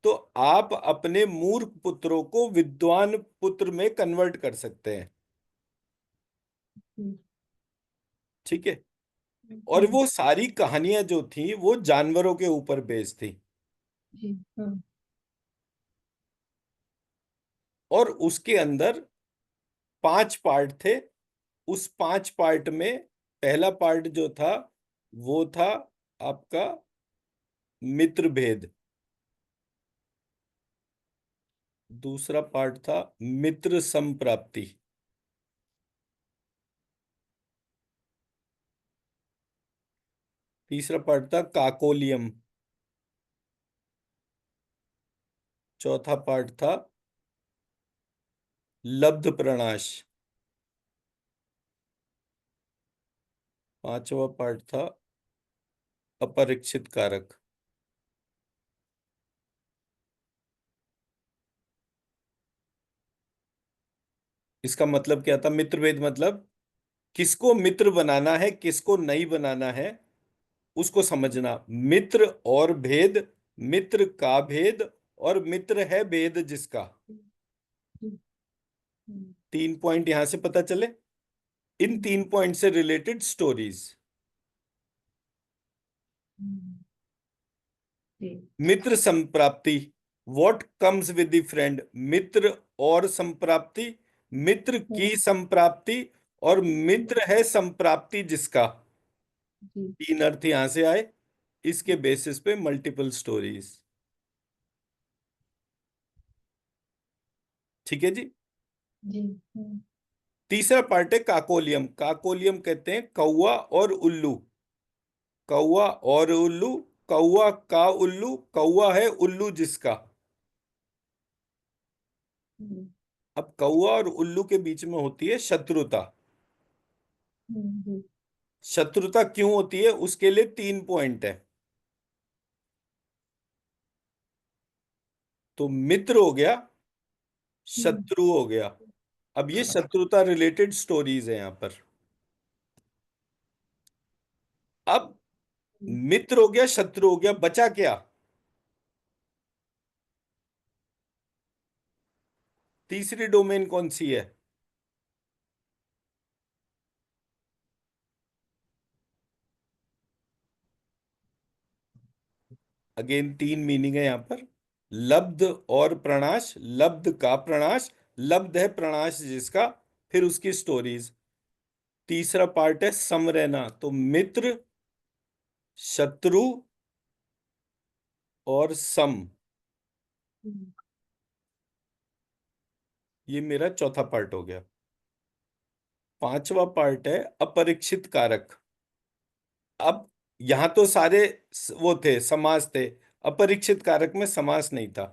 तो आप अपने मूर्ख पुत्रों को विद्वान पुत्र में कन्वर्ट कर सकते हैं।
हम्म,
ठीक है। और
हम्म,
वो सारी कहानियां जो थी वो जानवरों के ऊपर बेस्ड थी।
जी। हम्म,
और उसके अंदर 5 पार्ट थे। उस 5 पार्ट में पहला पार्ट जो था वो था आपका मित्र भेद। दूसरा पार्ट था मित्र संप्राप्ति। तीसरा पार्ट था काकोलियम। चौथा पार्ट था लब्ध प्रणाश। पांचवा पार्ट था अपरीक्षित कारक। इसका मतलब क्या था? मित्र भेद मतलब किसको मित्र बनाना है, किसको नहीं बनाना है, उसको समझना। मित्र और भेद, मित्र का भेद, और मित्र है भेद जिसका।
जी। हम्म,
3 पॉइंट यहां से पता चले। इन
हम्म,
3 पॉइंट से रिलेटेड स्टोरीज।
हम्म, जी।
Mitra Samprapti, what comes with the friend. Mitra और संप्राप्ति, मित्र
हम्म,
की संप्राप्ति, और
हम्म,
मित्र है संप्राप्ति जिसका।
जी।
3 अर्थ यहां से आए, इसके बेसिस पे मल्टीपल स्टोरीज। ठीक है जी।
जी। हम्म।
तीसरा पार्ट है काकोलियम। काकोलियम कहते हैं कौवा और उल्लू। कौवा और उल्लू, कौवा का उल्लू, कौवा है उल्लू जिसका।
हम्म।
अब कौवा और उल्लू के बीच में होती है शत्रुता।
हम्म।
शत्रुता क्यों होती है, उसके लिए 3 पॉइंट है। तो मित्र हो गया,
हम्म।
शत्रु हो गया। अब ये शत्रुता रिलेटेड स्टोरीज है यहां पर। अब मित्र हो गया, शत्रु हो गया, बचा क्या? तीसरी डोमेन कौन सी है? अगेन 3 मीनिंग है यहां पर। लब्ध और प्रणाश, लब्ध का प्रणाश, लब्ध है प्रणाश जिसका, फिर उसकी स्टोरीज। तीसरा पार्ट है सम रहना। तो मित्र, शत्रु और सम,
हम्म।
ये मेरा चौथा पार्ट हो गया। पांचवा पार्ट है अपरीक्षित कारक। अब यहां तो सारे वो थे, समास थे। अपरीक्षित कारक में समास नहीं था।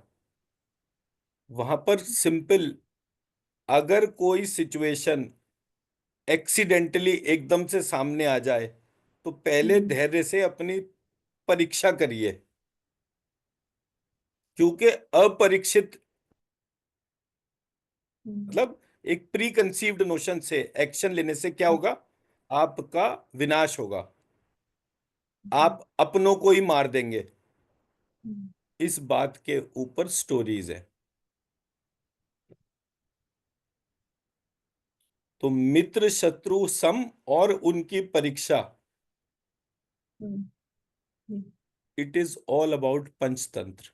वहां पर सिंपल, अगर कोई सिचुएशन एक्सीडेंटली एकदम से सामने आ जाए तो पहले
हम्म।
धैर्य से अपनी परीक्षा करिए। क्योंकि अपरीक्षित
हम्म।
मतलब एक प्री कंसीव्ड नोशन से एक्शन लेने से क्या होगा? आपका विनाश होगा।
जी।
आप अपनों को ही मार देंगे।
हम्म।
इस बात के ऊपर स्टोरीज है। तो मित्र, शत्रु, सम और उनकी परीक्षा,
हम्म। हम्म।
It is all about Panchatantra.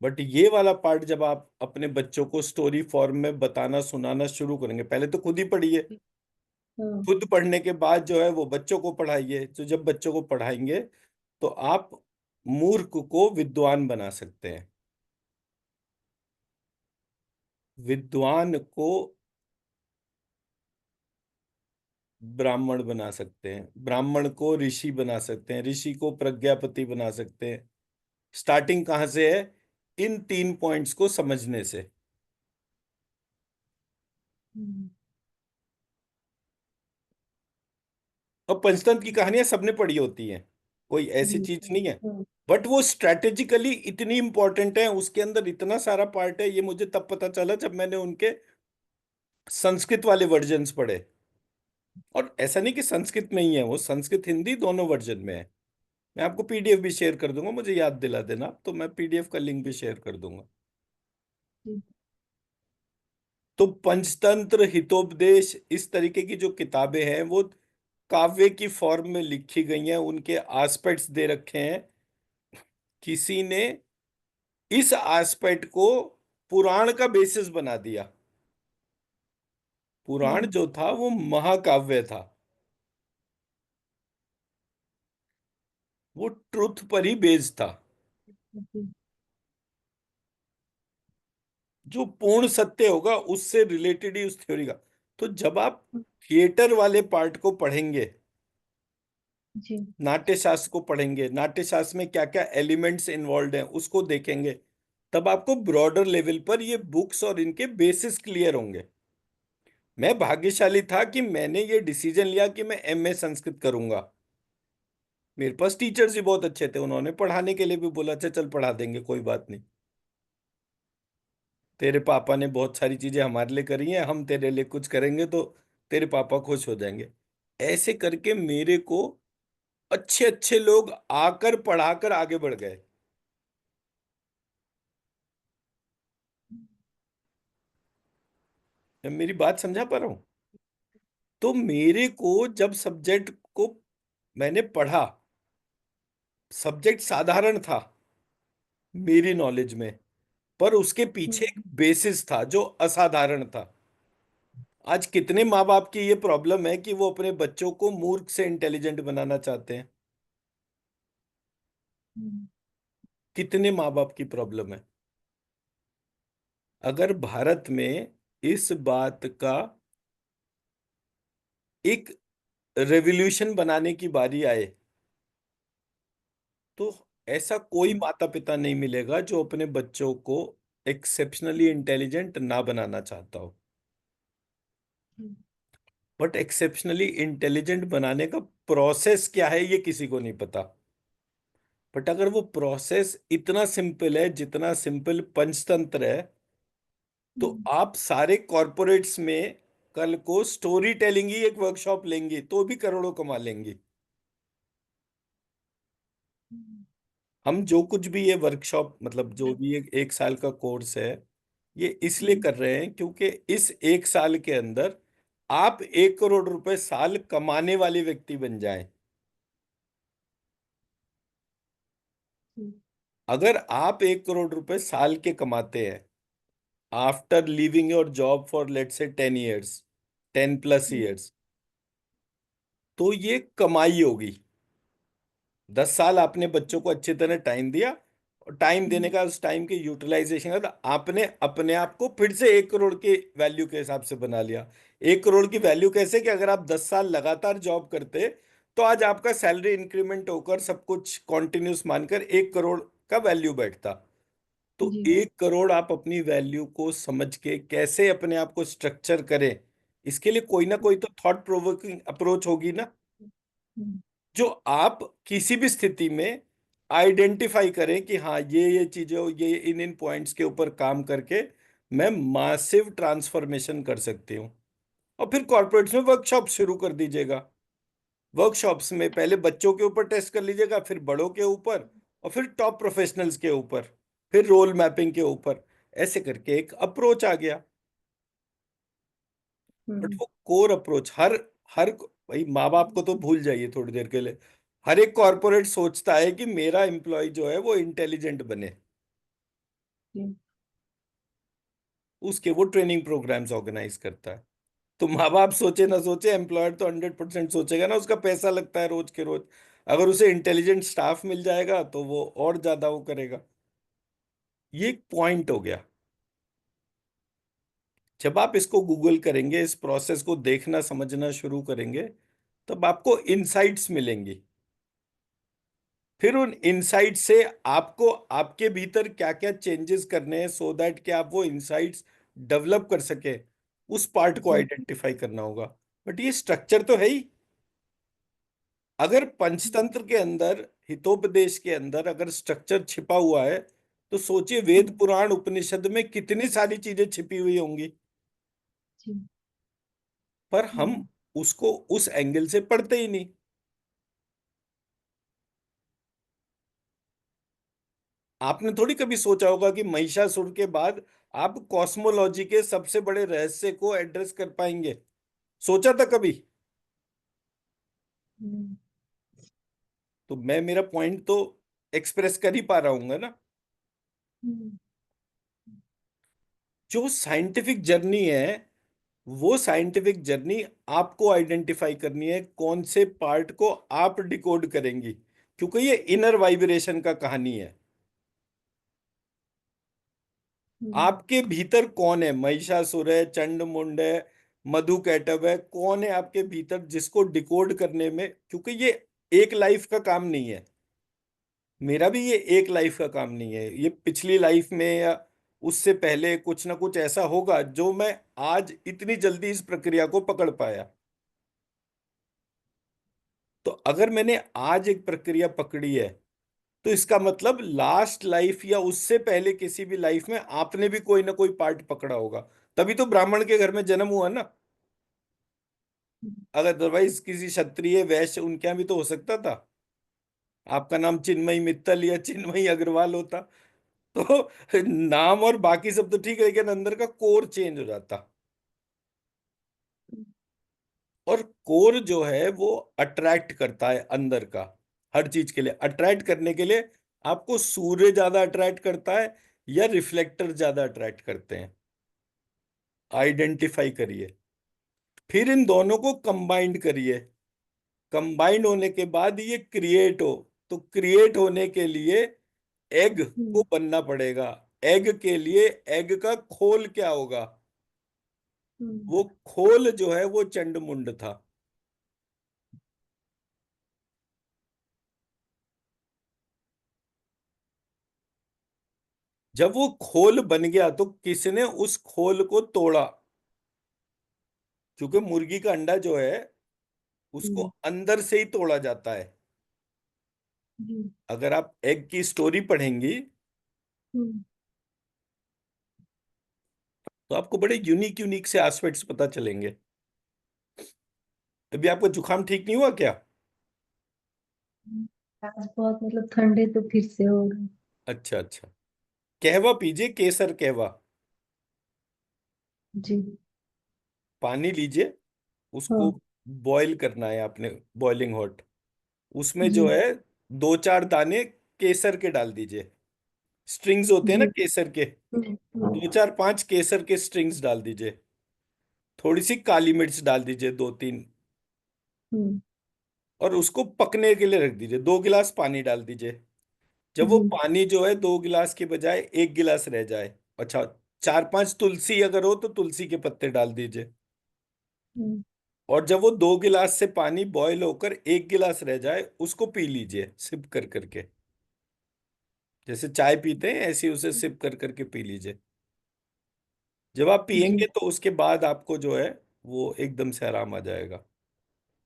But ये वाला पार्ट जब आप अपने बच्चों को स्टोरी फॉर्म में बताना सुनाना शुरू करेंगे, पहले तो खुद ही पढ़िए।
हाँ।
खुद पढ़ने के बाद जो है वो बच्चों को पढ़ाइए। तो जब बच्चों को पढ़ाएंगे तो आप मूर्ख को विद्वान बना सकते हैं। विद्वान को ब्राह्मण बना सकते हैं, ब्राह्मण को ऋषि बना सकते हैं, ऋषि को प्रज्ञापति बना सकते हैं। स्टार्टिंग कहाँ से है? इन 3 पॉइंट्स को समझने से।
हम्म।
और पंचतंत्र की कहानियां सबने पढ़ी होती हैं, कोई ऐसी
जी।
चीज नहीं है।
हाँ।
बट वो स्ट्रेटेजिकली इतनी इंपॉर्टेंट है, उसके अंदर इतना सारा पार्ट है, ये मुझे तब पता चला जब मैंने उनके संस्कृत वाले वर्जन्स पढ़े। और ऐसा नहीं कि संस्कृत में ही है, वो संस्कृत हिंदी दोनों वर्जन में है। मैं आपको पीडीएफ भी शेयर कर दूंगा, मुझे याद दिला देना, तो मैं पीडीएफ का लिंक भी शेयर कर दूंगा।
जी।
तो पंचतंत्र, हितोपदेश, इस तरीके की जो किताबें हैं वो काव्य की फॉर्म में लिखी गई हैं, उनके एस्पेक्ट्स दे रखे हैं। किसी ने इस एस्पेक्ट को पुराण का बेसिस बना दिया। पुराण
हम्म।
जो था वो महाकाव्य था, वो ट्रुथ पर ही बेस्ड था,
जी।
जो पूर्ण सत्य होगा उससे रिलेटेड ही उस थ्योरी का। तो जब आप थिएटर वाले पार्ट को पढ़ेंगे,
जी।
नाट्य शास्त्र को पढ़ेंगे, नाट्य शास्त्र में क्या क्या एलिमेंट्स इन्वॉल्व हैं उसको देखेंगे, तब आपको ब्रॉडर लेवल पर ये बुक्स और इनके बेसिस क्लियर होंगे। मैं भाग्यशाली था कि मैंने ये डिसीजन लिया कि मैं एमए संस्कृत करूंगा। मेरे पास टीचर्स भी बहुत अच्छे थे, उन्होंने पढ़ाने के लिए भी बोला, अच्छा चल पढ़ा देंगे, कोई बात नहीं। तेरे पापा ने बहुत सारी चीजें हमारे लिए करी हैं, हम तेरे लिए कुछ करेंगे तो तेरे पापा खुश हो जाएंगे। ऐसे करके मेरे को अच्छे अच्छे लोग आकर पढ़ाकर आगे बढ़ गए। मैं मेरी बात समझा पा रहा हूं? तो मेरे को जब सब्जेक्ट को मैंने पढ़ा, सब्जेक्ट साधारण था मेरी नॉलेज में, पर उसके पीछे एक
हम्म।
बेसिस था जो असाधारण था। आज कितने माँ बाप की ये प्रॉब्लम है कि वो अपने बच्चों को मूर्ख से इंटेलिजेंट बनाना चाहते हैं।
हम्म,
कितने माँ बाप की प्रॉब्लम है। अगर भारत में इस बात का एक रेवोल्यूशन बनाने की बारी आए, तो ऐसा कोई
हम्म,
माता पिता नहीं मिलेगा जो अपने बच्चों को एक्सेप्शनली इंटेलिजेंट ना बनाना चाहता हो।
हम्म,
बट एक्सेप्शनली इंटेलिजेंट बनाने का प्रोसेस क्या है ये किसी को नहीं पता। बट अगर वो प्रोसेस इतना सिंपल है जितना सिंपल पंचतंत्र है, तो
हम्म,
आप सारे कॉरपोरेट्स में कल को स्टोरी टेलिंग ही एक वर्कशॉप लेंगे तो भी करोड़ों कमा लेंगे।
हम्म,
हम जो कुछ भी ये वर्कशॉप, मतलब जो भी एक साल का कोर्स है, ये इसलिए
हम्म,
कर रहे हैं क्योंकि इस एक साल के अंदर आप 1 करोड़ रुपए साल कमाने वाले व्यक्ति बन जाएं।
हम्म,
अगर आप 1 करोड़ रुपए साल के कमाते हैं after leaving your job for let say 10 years, 10+ years, तो ये कमाई होगी। 10 साल आपने बच्चों को अच्छी तरह टाइम दिया, और टाइम देने
हम्म,
का, उस टाइम के यूटिलाइजेशन का, तो आपने अपने आप को फिर से 1 करोड़ के वैल्यू के हिसाब से बना लिया। 1 करोड़ की वैल्यू कैसे कि अगर आप 10 साल लगातार जॉब करते तो आज आपका सैलरी इंक्रीमेंट होकर सब कुछ कॉन्टिन्यूस मानकर 1 करोड़ का वैल्यू बैठता। तो
जी,
1 करोड़ आप अपनी वैल्यू को समझ के कैसे अपने आप को स्ट्रक्चर करें, इसके लिए कोई ना कोई तो थॉट प्रोवोकिंग अप्रोच होगी ना,
हम्म,
जो आप किसी भी स्थिति में आइडेंटिफाई करें कि हाँ ये चीजें, ये इन पॉइंट्स के ऊपर काम करके मैं मासिव ट्रांसफॉर्मेशन कर सकती हूँ। और फिर कॉर्पोरेट्स में वर्कशॉप शुरू कर दीजिएगा। वर्कशॉप्स में पहले बच्चों के ऊपर टेस्ट कर लीजिएगा, फिर बड़ों के ऊपर, और फिर टॉप प्रोफेशनल्स के ऊपर, फिर रोल मैपिंग के ऊपर। ऐसे करके एक अप्रोच आ गया। बट
हम्म,
वो कोर अप्रोच हर हर भाई, माँ बाप को तो भूल जाइए थोड़ी देर के लिए। हर एक कॉरपोरेट सोचता है कि मेरा एम्प्लॉय जो है वो इंटेलिजेंट बने,
जी,
उसके वो ट्रेनिंग प्रोग्राम्स ऑर्गेनाइज करता है। तो माँ बाप सोचे ना सोचे, एम्प्लॉयर तो 100% सोचेगा ना, उसका पैसा लगता है रोज के रोज। अगर उसे इंटेलिजेंट स्टाफ मिल जाएगा तो वो और ज्यादा वो करेगा। ये एक पॉइंट हो गया। जब आप इसको गूगल करेंगे, इस प्रोसेस को देखना समझना शुरू करेंगे, तब आपको इनसाइट्स मिलेंगी। फिर उन इनसाइट से आपको आपके भीतर क्या क्या चेंजेस करने हैं सो दैट कि आप वो इनसाइट्स डेवलप कर सके, उस पार्ट को
जी,
आइडेंटिफाई करना होगा। बट ये स्ट्रक्चर तो है ही। अगर पंचतंत्र के अंदर, हितोपदेश के अंदर अगर स्ट्रक्चर छिपा हुआ है, तो सोचिए वेद
हम्म,
पुराण उपनिषद में कितनी सारी चीजें छिपी हुई होंगी।
जी,
पर हम
हम्म,
उसको उस एंगल से पढ़ते ही नहीं। आपने थोड़ी कभी सोचा होगा कि महिषासुर के बाद आप कॉस्मोलॉजी के सबसे बड़े रहस्य को एड्रेस कर पाएंगे। सोचा था कभी?
हम्म,
तो मैं मेरा पॉइंट तो एक्सप्रेस कर ही पा रहा हूँ ना।
हम्म,
जो साइंटिफिक जर्नी है, वो साइंटिफिक जर्नी आपको आइडेंटिफाई करनी है कौन से पार्ट को आप डिकोड करेंगी, क्योंकि ये इनर वाइब्रेशन का कहानी है।
हम्म,
आपके भीतर कौन है, महिषासुर है, चंड मुंड है, मधु कैटव है, कौन है आपके भीतर जिसको डिकोड करने में, क्योंकि ये एक लाइफ का काम नहीं है। मेरा भी ये एक लाइफ का काम नहीं है। ये पिछली लाइफ में या उससे पहले कुछ ना कुछ ऐसा होगा जो मैं आज इतनी जल्दी इस प्रक्रिया को पकड़ पाया। तो अगर मैंने आज एक प्रक्रिया पकड़ी है, तो इसका मतलब लास्ट लाइफ या उससे पहले किसी भी लाइफ में आपने भी कोई ना कोई पार्ट पकड़ा होगा। तभी तो ब्राह्मण के घर में जन्म हुआ ना। अगर अदरवाइज किसी क्षत्रिय वैश्य उनके यहाँ भी तो हो सकता था। आपका नाम चिन्मय मित्तल या चिन्मय अग्रवाल होता तो नाम और बाकी सब तो ठीक है, लेकिन अंदर का कोर चेंज हो जाता। और कोर जो है वो अट्रैक्ट करता है अंदर का। हर चीज के लिए अट्रैक्ट करने के लिए आपको सूर्य ज्यादा अट्रैक्ट करता है या रिफ्लेक्टर ज्यादा अट्रैक्ट करते हैं? आइडेंटिफाई करिए। फिर इन दोनों को कंबाइंड करिए। कंबाइंड होने के बाद ये क्रिएट हो, तो क्रिएट होने के लिए एग को
हम्म
बनना पड़ेगा। एग के लिए एग का खोल क्या होगा?
हम्म
वो खोल जो है वो चंडमुंड था। जब वो खोल बन गया तो किसने उस खोल को तोड़ा? क्योंकि मुर्गी का अंडा जो है उसको
हम्म
अंदर से ही तोड़ा जाता है।
हम्म
अगर आप एग की स्टोरी पढ़ेंगी
हम्म
तो आपको बड़े यूनिक यूनिक से एस्पेक्ट्स पता चलेंगे। अभी आपका जुकाम ठीक नहीं हुआ क्या?
आज बहुत मतलब ठंडे तो फिर से हो गए।
अच्छा अच्छा। कहवा पीजिए, केसर कहवा।
जी।
पानी लीजिए, उसको
हाँ।
बॉईल करना है आपने, बॉइलिंग हॉट। उसमें
जी।
जो है 2-4 दाने केसर के डाल दीजिए। स्ट्रिंग्स होते हैं ना
जी।
केसर के,
हाँ।
2-4-5 केसर के स्ट्रिंग्स डाल दीजिए। थोड़ी सी काली मिर्च डाल दीजिए, 2-3।
हम्म,
और उसको पकने के लिए रख दीजिए। 2 गिलास पानी डाल दीजिए। जब वो
जी।
पानी जो है 2 गिलास के बजाय 1 गिलास रह जाए, अच्छा, 4-5 तुलसी अगर हो तो तुलसी के पत्ते डाल दीजिए।
हम्म,
और जब वो 2 गिलास से पानी बॉयल होकर 1 गिलास रह जाए, उसको पी लीजिए सिप कर करके। जैसे चाय पीते हैं ऐसे ही उसे सिप कर करके पी लीजिए। जब आप
जी।
पियेंगे तो उसके बाद आपको जो है वो एकदम से आराम आ जाएगा।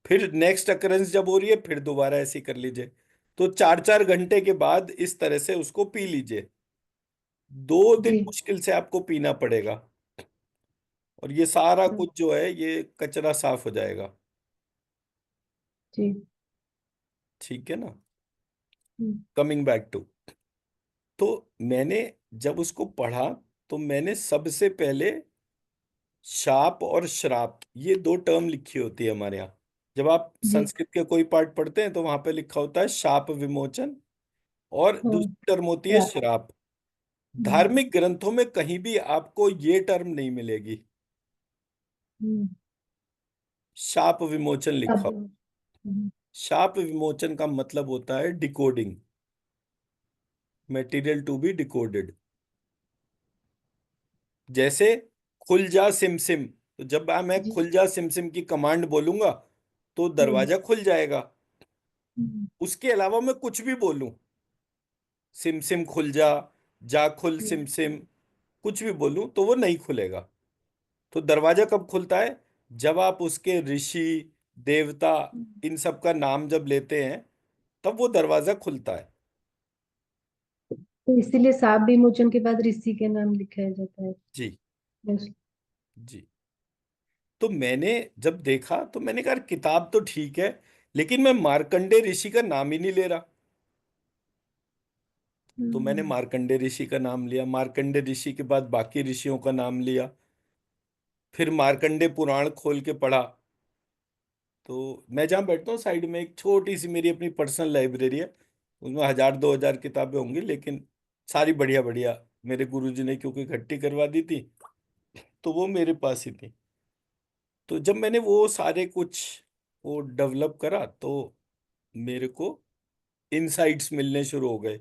फिर नेक्स्ट अकरेंस जब हो रही है फिर दोबारा ऐसे ही कर लीजिए। तो 4-4 घंटे के बाद इस तरह से उसको पी लीजिए। 2 दिन
जी।
मुश्किल से आपको पीना पड़ेगा, और ये सारा
हम्म,
कुछ जो है ये कचरा साफ हो जाएगा।
जी।
ठीक है ना?
हम्म,
कमिंग बैक टू, तो मैंने जब उसको पढ़ा तो मैंने सबसे पहले शाप और श्राप, ये 2 टर्म लिखी होती है हमारे यहाँ। जब आप
जी।
संस्कृत के कोई पार्ट पढ़ते हैं तो वहां पे लिखा होता है शाप विमोचन, और
हाँ।
दूसरी टर्म होती है
रात।
श्राप।
हम्म,
धार्मिक ग्रंथों में कहीं भी आपको ये टर्म नहीं मिलेगी।
हम्म,
शाप विमोचन लिखा
अब।
हो। शाप विमोचन का मतलब होता है decoding, material to be decoded. जैसे खुल जा सिम सिम, तो जब मैं
जी।
खुल जा सिम सिम की कमांड बोलूंगा तो
हम्म,
दरवाजा खुल जाएगा।
हम्म,
उसके अलावा मैं कुछ भी बोलूं, सिम सिम खुल जा खुल सिम
हम्म,
सिम, कुछ भी बोलूं तो वो नहीं खुलेगा। तो दरवाजा कब खुलता है? जब आप उसके ऋषि, देवता,
हम्म।
इन सब का नाम जब लेते हैं तब वो दरवाजा खुलता है।
तो इसीलिए साप विमोचन के बाद ऋषि के नाम लिखा जाता है।
जी
बस।
जी। तो मैंने जब देखा तो मैंने कहा किताब तो ठीक है, लेकिन मैं मार्कंडे ऋषि का नाम ही नहीं ले रहा। तो मैंने
हम्म,
मार्कंडे ऋषि का नाम लिया, मार्कंडे ऋषि के बाद बाकी ऋषियों का नाम लिया। फिर मार्कंडे पुराण खोल के पढ़ा। तो मैं जहाँ बैठता हूँ साइड में एक छोटी सी मेरी अपनी पर्सनल लाइब्रेरी है। उसमें 1000-2000 किताबें होंगी, लेकिन सारी बढ़िया बढ़िया मेरे गुरुजी ने क्योंकि इकट्ठी करवा दी थी, तो वो मेरे पास ही थी। तो जब मैंने वो सारे कुछ वो डेवलप करा तो मेरे को इनसाइट्स मिलने शुरू हो गए।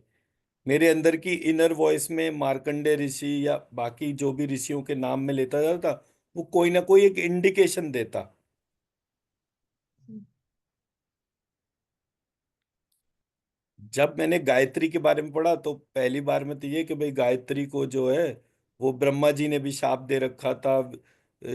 मेरे अंदर की इनर वॉइस में मार्कंडे ऋषि या बाकी जो भी ऋषियों के नाम में लेता जाता, वो कोई ना कोई एक इंडिकेशन देता। जब मैंने गायत्री के बारे में पढ़ा तो पहली बार में तो ये कि भाई गायत्री को जो है वो ब्रह्मा जी ने भी शाप दे रखा था,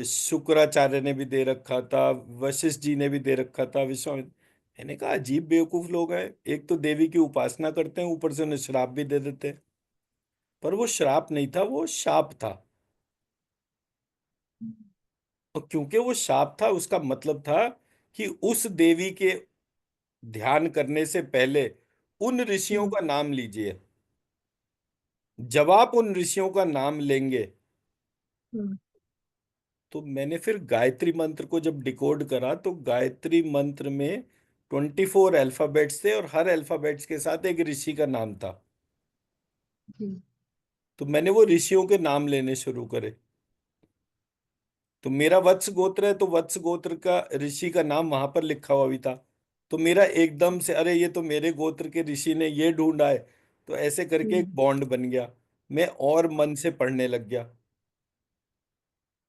शुक्राचार्य ने भी दे रखा था, वशिष्ठ जी ने भी दे रखा था, विश्वामित्र। मैंने कहा अजीब बेवकूफ लोग हैं, एक तो देवी की उपासना करते हैं ऊपर से उन्हें श्राप भी दे देते हैं। पर वो श्राप नहीं था, वो शाप था। और क्योंकि वो शाप था उसका मतलब था कि उस देवी के ध्यान करने से पहले उन ऋषियों
हम्म,
का नाम लीजिए। जब आप उन ऋषियों का नाम लेंगे,
हम्म,
तो मैंने फिर गायत्री मंत्र को जब डिकोड करा तो गायत्री मंत्र में 24 अल्फाबेट्स थे, और हर अल्फाबेट्स के साथ एक ऋषि का नाम था।
जी।
तो मैंने वो ऋषियों के नाम लेने शुरू करे। तो मेरा वत्स गोत्र है, तो वत्स गोत्र का ऋषि का नाम वहां पर लिखा हुआ भी था। तो मेरा एकदम से, अरे ये तो मेरे गोत्र के ऋषि ने ये ढूंढा है, तो ऐसे करके एक
हम्म
बॉन्ड बन गया। मैं और मन से पढ़ने लग गया।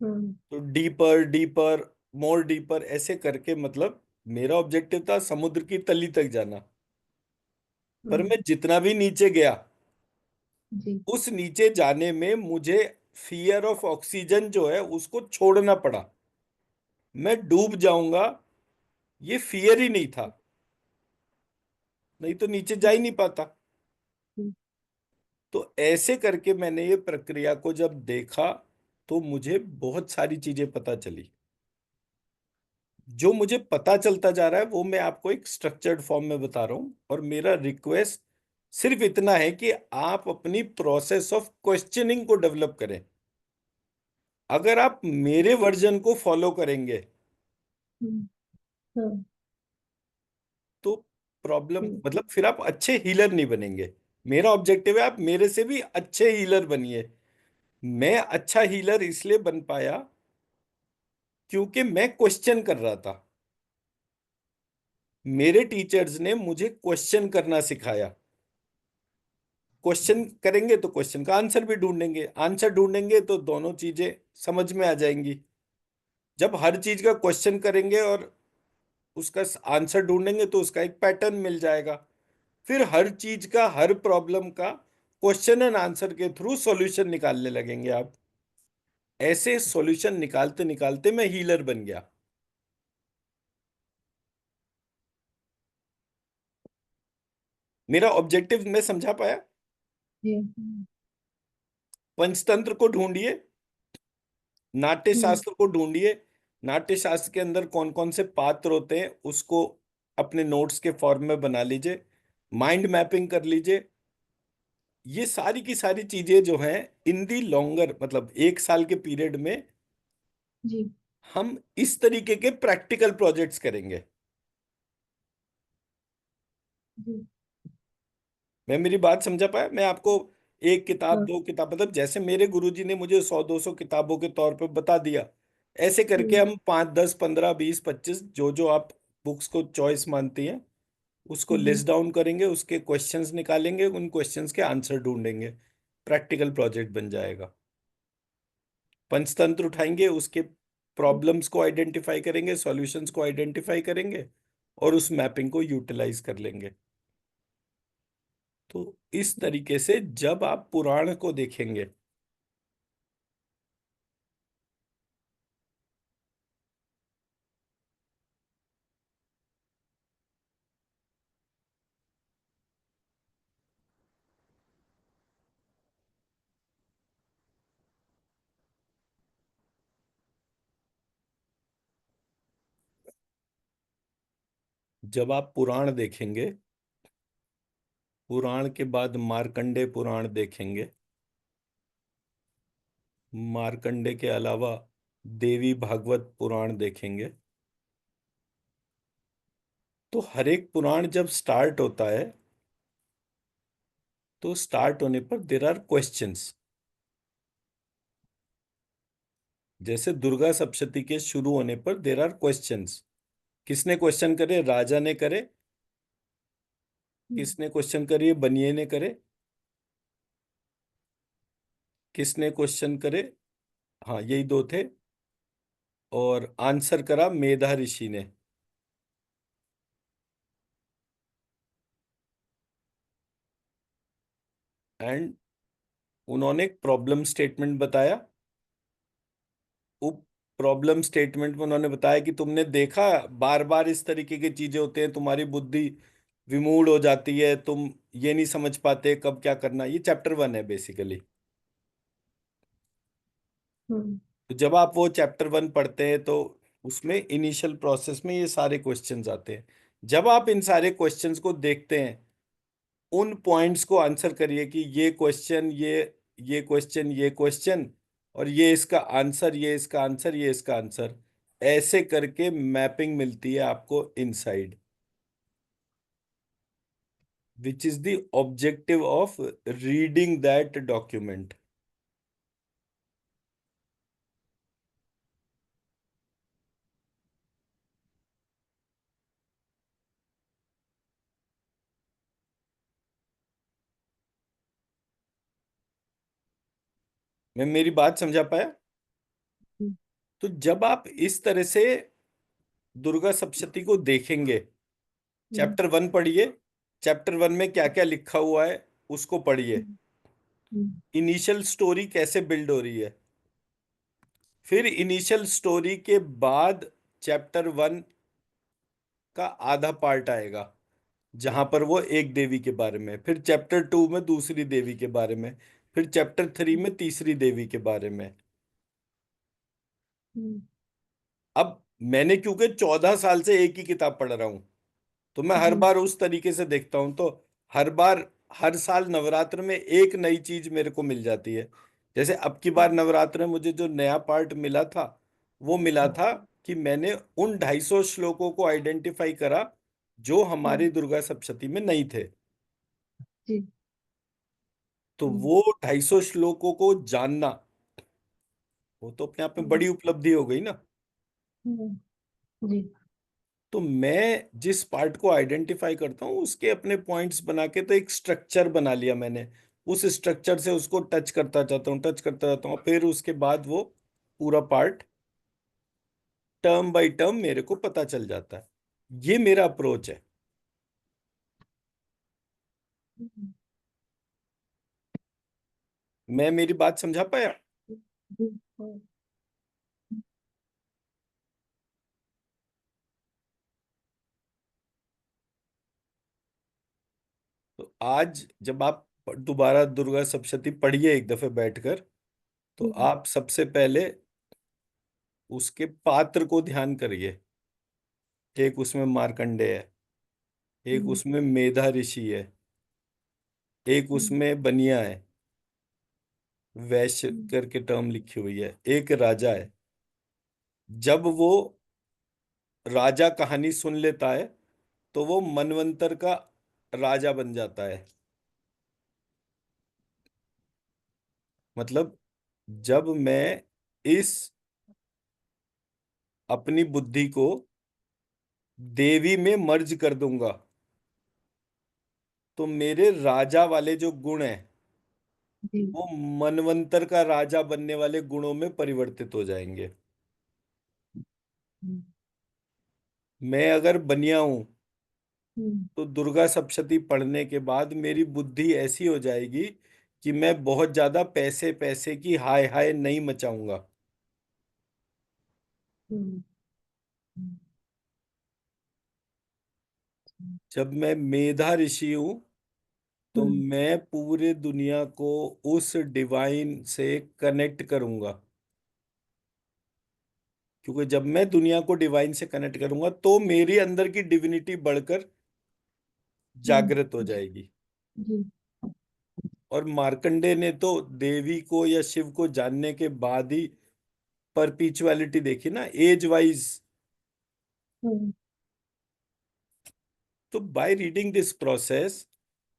हम्म
तो डीपर डीपर, मोर डीपर ऐसे करके, मतलब मेरा ऑब्जेक्टिव था समुद्र की तली तक जाना। पर
हम्म,
मैं जितना भी नीचे गया,
जी।
उस नीचे जाने में मुझे फियर ऑफ ऑक्सीजन जो है उसको छोड़ना पड़ा। मैं डूब जाऊंगा, ये फियर ही नहीं था, नहीं तो नीचे जा ही नहीं पाता।
हम्म,
तो ऐसे करके मैंने ये प्रक्रिया को जब देखा, तो मुझे बहुत सारी चीजें पता चली। जो मुझे पता चलता जा रहा है वो मैं आपको एक स्ट्रक्चर्ड फॉर्म में बता रहा हूं, और मेरा रिक्वेस्ट सिर्फ इतना है कि आप अपनी प्रोसेस ऑफ क्वेश्चनिंग को डेवलप करें। अगर आप मेरे वर्जन को फॉलो करेंगे
हम्म, हाँ,
तो प्रॉब्लम,
हम्म,
मतलब फिर आप अच्छे हीलर नहीं बनेंगे। मेरा ऑब्जेक्टिव है आप मेरे से भी अच्छे हीलर बनिए। मैं अच्छा हीलर इसलिए बन पाया क्योंकि मैं क्वेश्चन कर रहा था। मेरे टीचर्स ने मुझे क्वेश्चन करना सिखाया। क्वेश्चन करेंगे तो क्वेश्चन का आंसर भी ढूंढेंगे, आंसर ढूंढेंगे तो दोनों चीजें समझ में आ जाएंगी। जब हर चीज का क्वेश्चन करेंगे और उसका आंसर ढूंढेंगे तो उसका एक पैटर्न मिल जाएगा। फिर हर चीज का, हर प्रॉब्लम का क्वेश्चन एंड आंसर के थ्रू सॉल्यूशन निकालने लगेंगे आप। ऐसे सॉल्यूशन निकालते निकालते मैं हीलर बन गया। मेरा ऑब्जेक्टिव मैं समझा पाया।
जी।
पंचतंत्र को ढूंढिए, नाट्य
हम्म
शास्त्र को ढूंढिए। नाट्य शास्त्र के अंदर कौन कौन से पात्र होते हैं उसको अपने नोट्स के फॉर्म में बना लीजिए। माइंड मैपिंग कर लीजिए। ये सारी की सारी चीजें जो हैं, इन दी लॉन्गर, मतलब 1 साल के पीरियड में
जी।
हम इस तरीके के प्रैक्टिकल प्रोजेक्ट्स करेंगे।
जी।
मैं मेरी बात समझा पाया? मैं आपको एक किताब,
हाँ।
2 किताब, मतलब जैसे मेरे गुरुजी ने मुझे 100-200 किताबों के तौर पे बता दिया, ऐसे करके
हम्म
हम 5, 10, 15, 20, 25 जो जो आप बुक्स को चॉइस मानती हैं उसको
हम्म
लिस्ट डाउन करेंगे, उसके क्वेश्चंस निकालेंगे, उन क्वेश्चंस के आंसर ढूंढेंगे। प्रैक्टिकल प्रोजेक्ट बन जाएगा। पंचतंत्र उठाएंगे, उसके प्रॉब्लम्स को आइडेंटिफाई करेंगे, सॉल्यूशंस को आइडेंटिफाई करेंगे, और उस मैपिंग को यूटिलाइज कर लेंगे। तो इस तरीके से जब आप पुराण को देखेंगे, जब आप पुराण देखेंगे, पुराण के बाद मार्कंडे पुराण देखेंगे, मार्कंडे के अलावा देवी भागवत पुराण देखेंगे, तो हर एक पुराण जब स्टार्ट होता है तो स्टार्ट होने पर देर आर क्वेश्चंस। जैसे दुर्गा सप्तशती के शुरू होने पर देर आर क्वेश्चंस। किसने क्वेश्चन करे? राजा ने करे।
हम्म
किसने क्वेश्चन करे? बनिए ने करे। किसने क्वेश्चन करे? हाँ, यही दो थे। और आंसर करा मेधा ऋषि ने। एंड उन्होंने एक प्रॉब्लम स्टेटमेंट बताया। वो प्रॉब्लम स्टेटमेंट में उन्होंने बताया कि तुमने देखा, बार बार इस तरीके की चीजें होते हैं, तुम्हारी बुद्धि विमूढ़ हो जाती है, तुम ये नहीं समझ पाते कब क्या करना। ये चैप्टर 1 है बेसिकली।
हम्म
तो जब आप वो चैप्टर 1 पढ़ते हैं तो उसमें इनिशियल प्रोसेस में ये सारे क्वेश्चंस आते हैं। जब आप इन सारे क्वेश्चंस को देखते हैं, उन पॉइंट्स को आंसर करिए कि ये क्वेश्चन, ये क्वेश्चन, ये क्वेश्चन, और ये इसका आंसर, ये इसका आंसर, ये इसका आंसर। ऐसे करके मैपिंग मिलती है आपको inside, which is the objective of reading that document. मैं मेरी बात समझा पाया?
हम्म,
तो जब आप इस तरह से दुर्गा सप्तशती को देखेंगे,
हम्म,
चैप्टर 1 पढ़िए, चैप्टर 1 में क्या क्या लिखा हुआ है उसको पढ़िए,
हम्म, हम्म,
इनिशियल स्टोरी कैसे बिल्ड हो रही है। फिर इनिशियल स्टोरी के बाद चैप्टर 1 का आधा पार्ट आएगा, जहां पर वो एक देवी के बारे में, फिर चैप्टर 2 में दूसरी देवी के बारे में, फिर चैप्टर 3 में तीसरी देवी के बारे में।
हम्म,
अब मैंने क्योंकि 14 साल से एक ही किताब पढ़ रहा हूं, तो मैं हर
जी,
बार उस तरीके से देखता हूं, तो हर बार, हर साल नवरात्र में एक नई चीज मेरे को मिल जाती है। जैसे अब की बार नवरात्र में मुझे जो नया पार्ट मिला था, वो मिला था कि मैंने उन 250 श्लोकों को आइडेंटिफाई करा जो हमारी
हम्म,
दुर्गा सप्तशती में नहीं थे।
जी,
तो
हम्म,
वो 250 श्लोकों को जानना, वो तो अपने आप में
हम्म,
बड़ी उपलब्धि हो गई ना।
हम्म, जी,
तो मैं जिस पार्ट को आइडेंटिफाई करता हूँ उसके अपने पॉइंट्स बना के तो एक स्ट्रक्चर बना लिया मैंने, उस स्ट्रक्चर से उसको टच करता जाता हूँ, टच करता जाता हूँ, फिर उसके बाद वो पूरा पार्ट टर्म बाय टर्म मेरे को पता चल जाता है। ये मेरा अप्रोच है।
हम्म,
मैं मेरी बात समझा पाया?
जी, हाँ,
तो आज जब आप दोबारा दुर्गा सप्तशती पढ़िए एक दफे बैठकर, तो
हम्म,
आप सबसे पहले उसके पात्र को ध्यान करिए। एक उसमें मार्कंडेय है, एक
हम्म,
उसमें मेधा ऋषि है, एक
हम्म,
उसमें बनिया है, वैश्य
हम्म,
करके टर्म लिखी हुई है, एक राजा है। जब वो राजा कहानी सुन लेता है तो वो मनवंतर का राजा बन जाता है। मतलब जब मैं इस अपनी बुद्धि को देवी में मर्ज कर दूंगा, तो मेरे राजा वाले जो गुण हैं
जी,
वो मनवंतर का राजा बनने वाले गुणों में परिवर्तित हो जाएंगे।
हम्म,
मैं अगर बनिया हूं,
हम्म,
तो दुर्गा सप्तशती पढ़ने के बाद मेरी बुद्धि ऐसी हो जाएगी कि मैं बहुत ज्यादा पैसे पैसे की हाय हाय नहीं मचाऊंगा।
हम्म, हम्म,
जब मैं मेधा ऋषि हूं, तो
हम्म,
मैं पूरे दुनिया को उस डिवाइन से कनेक्ट करूंगा, क्योंकि जब मैं दुनिया को डिवाइन से कनेक्ट करूंगा तो मेरी अंदर की डिविनिटी बढ़कर
हम्म,
जागृत हो जाएगी।
जी,
और मार्कंडे ने तो देवी को या शिव को जानने के बाद ही परपिचुअलिटी देखी ना, एज वाइज।
हम्म,
तो बाय रीडिंग दिस प्रोसेस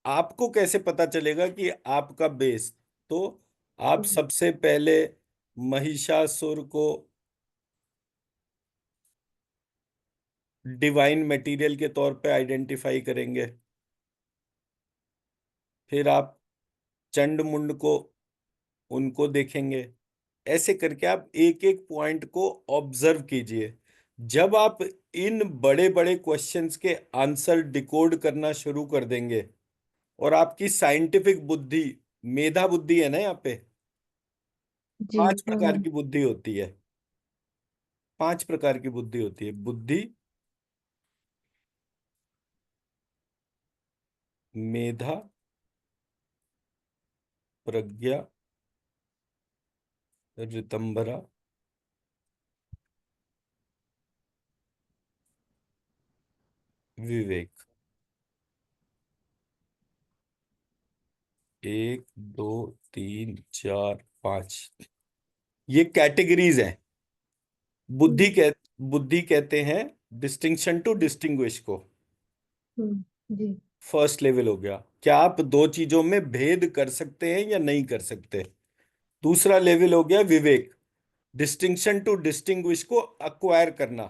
आपको कैसे पता चलेगा कि आपका बेस, तो आप
हम्म,
सबसे पहले महिषासुर को डिवाइन मटेरियल के तौर पे आइडेंटिफाई करेंगे, फिर आप चंड मुंड को, उनको देखेंगे। ऐसे करके आप एक एक पॉइंट को ऑब्जर्व कीजिए। जब आप इन बड़े बड़े क्वेश्चंस के आंसर डिकोड करना शुरू कर देंगे, और आपकी साइंटिफिक बुद्धि, मेधा बुद्धि है ना यहाँ पे,
जी,
5 प्रकार की बुद्धि होती है। 5 प्रकार की बुद्धि होती है: बुद्धि, मेधा, प्रज्ञा, ऋतंभरा, विवेक। 1 2 3 4 5, ये कैटेगरीज हैं। बुद्धि
हम्म,
कह बुद्धि कहते हैं डिस्टिंक्शन टू डिस्टिंग्विश को।
जी,
फर्स्ट लेवल हो गया, क्या आप दो चीजों में भेद कर सकते हैं या नहीं कर सकते। दूसरा लेवल हो गया विवेक, डिस्टिंक्शन टू डिस्टिंग्विश को अक्वायर करना,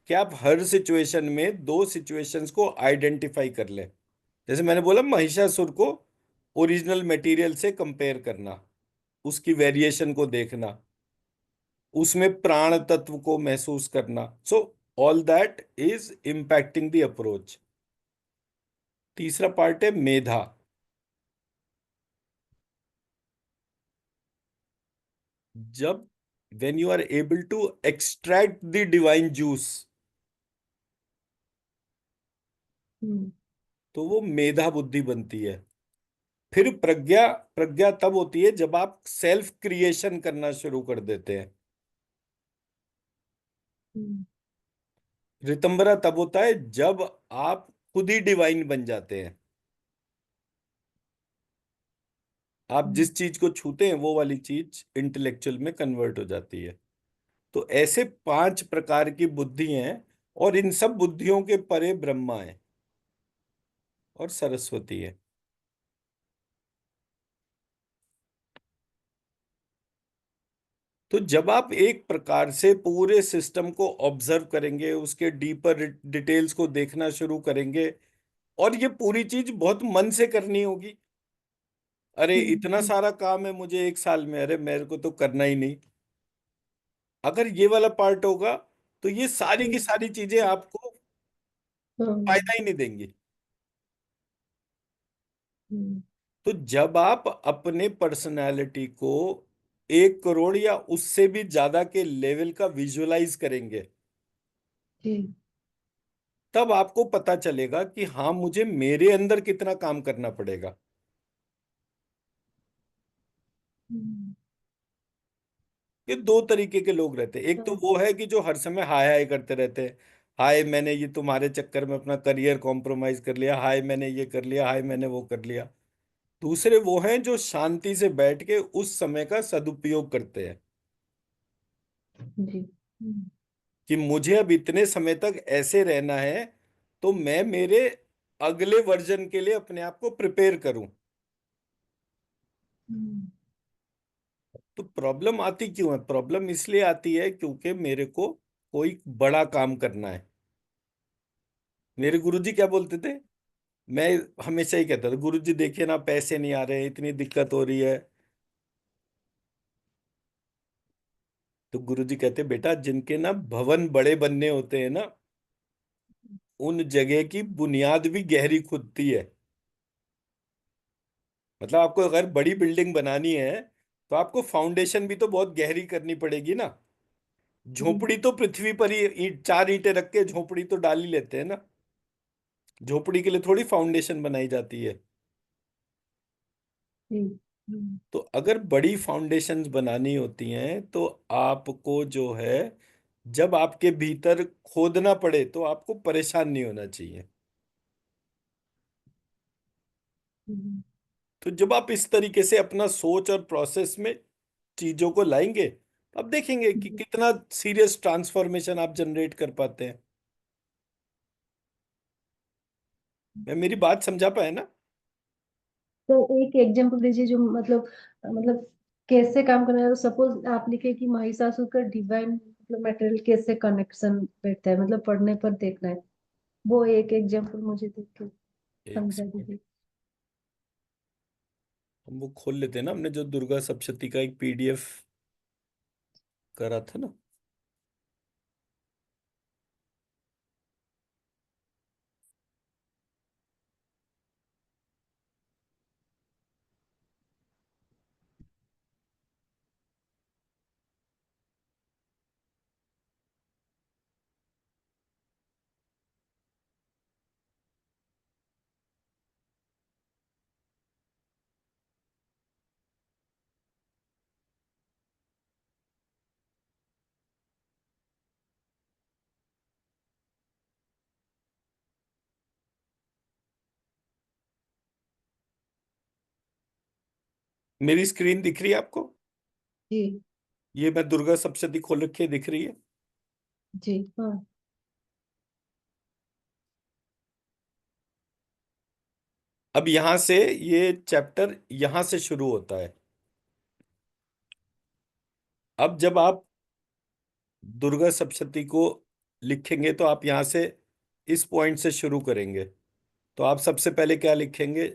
कि आप हर सिचुएशन में दो सिचुएशंस को आइडेंटिफाई कर लें। जैसे मैंने बोला महिषासुर को ओरिजिनल मटेरियल से कंपेयर करना, उसकी वेरिएशन को देखना, उसमें प्राण तत्व को महसूस करना। So all that is impacting the approach. तीसरा पार्ट है मेधा। जब when you are able to extract the divine juice,
हम्म
तो वो मेधा बुद्धि बनती है। फिर प्रज्ञा। प्रज्ञा तब होती है जब आप सेल्फ क्रिएशन करना शुरू कर देते हैं।
हम्म
ऋतंबरा तब होता है जब आप खुद ही डिवाइन बन जाते हैं। आप
हम्म
जिस चीज को छूते हैं वो वाली चीज इंटेलेक्चुअल में कन्वर्ट हो जाती है। तो ऐसे 5 प्रकार की बुद्धि हैं, और इन सब बुद्धियों के परे ब्रह्मा है और सरस्वती है। तो जब आप एक प्रकार से पूरे सिस्टम को ऑब्जर्व करेंगे, उसके डीपर डिटेल्स को देखना शुरू करेंगे, और ये पूरी चीज बहुत मन से करनी होगी। अरे इतना
हम्म
सारा काम है मुझे एक साल में, अरे मेरे को तो करना ही नहीं। अगर ये वाला पार्ट होगा तो ये सारी की
हम्म
सारी चीजें आपको
हम्म
फायदा ही नहीं देंगी।
हम्म
तो जब आप अपने पर्सनालिटी को 1 करोड़ या उससे भी ज्यादा के लेवल का विजुअलाइज करेंगे,
जी
तब आपको पता चलेगा कि हाँ, मुझे मेरे अंदर कितना काम करना पड़ेगा।
हम्म
ये 2 तरीके के लोग रहते हैं। एक तो
हाँ,
वो है कि जो हर समय हाय हाय करते रहते हैं, हाय मैंने ये तुम्हारे चक्कर में अपना करियर कॉम्प्रोमाइज कर लिया, हाय मैंने ये कर लिया, हाय मैंने वो कर लिया। दूसरे वो हैं जो शांति से बैठ के उस समय का सदुपयोग करते हैं,
जी
कि मुझे अब इतने समय तक ऐसे रहना है, तो मैं मेरे अगले वर्जन के लिए अपने आप को प्रिपेयर करूं।
हम्म
तो प्रॉब्लम आती क्यों है? प्रॉब्लम इसलिए आती है क्योंकि मेरे को कोई बड़ा काम करना है। मेरे गुरुजी क्या बोलते थे? मैं हमेशा ही कहता था, गुरुजी देखिए ना, पैसे नहीं आ रहे हैं, इतनी दिक्कत हो रही है। तो गुरुजी कहते, बेटा जिनके ना भवन बड़े बनने होते हैं ना, उन जगह की बुनियाद भी गहरी खुदती है। मतलब आपको अगर बड़ी बिल्डिंग बनानी है तो आपको फाउंडेशन भी तो बहुत गहरी करनी पड़ेगी ना।
जी
झोपड़ी तो पृथ्वी पर ही 4 ईंटें रख के झोपड़ी तो डाल ही लेते हैं ना। झोपड़ी के लिए थोड़ी फाउंडेशन बनाई जाती है।
जी हम्म
तो अगर बड़ी फाउंडेशंस बनानी होती हैं तो आपको जो है, जब आपके भीतर खोदना पड़े तो आपको परेशान नहीं होना चाहिए।
हम्म
तो जब आप इस तरीके से अपना सोच और प्रोसेस में चीजों को लाएंगे, तो आप देखेंगे कि
हम्म।
कितना सीरियस ट्रांसफॉर्मेशन आप जनरेट कर पाते हैं। मैं मेरी बात समझा पाया ना?
तो एक एग्जांपल दीजिए जो मतलब कैसे काम करना है। सपोज आप लिखे कि महिषासुर का डिवाइन मतलब मटेरियल कैसे कनेक्शन बैठता है, मतलब पढ़ने पर देखना है। वो एक एग्जांपल मुझे देख के
एक
समझा
सेकंड,
दीजिए।
हम वो खोल लेते हैं ना, हमने जो दुर्गा सप्तशती का एक पीडीएफ करा था ना। मेरी स्क्रीन दिख रही है आपको?
जी
ये मैं दुर्गा सप्तशती खोल रखी है, दिख रही है?
जी हाँ
अब यहां से ये चैप्टर यहां से शुरू होता है। अब जब आप दुर्गा सप्तशती को लिखेंगे तो आप यहां से इस पॉइंट से शुरू करेंगे। तो आप सबसे पहले क्या लिखेंगे?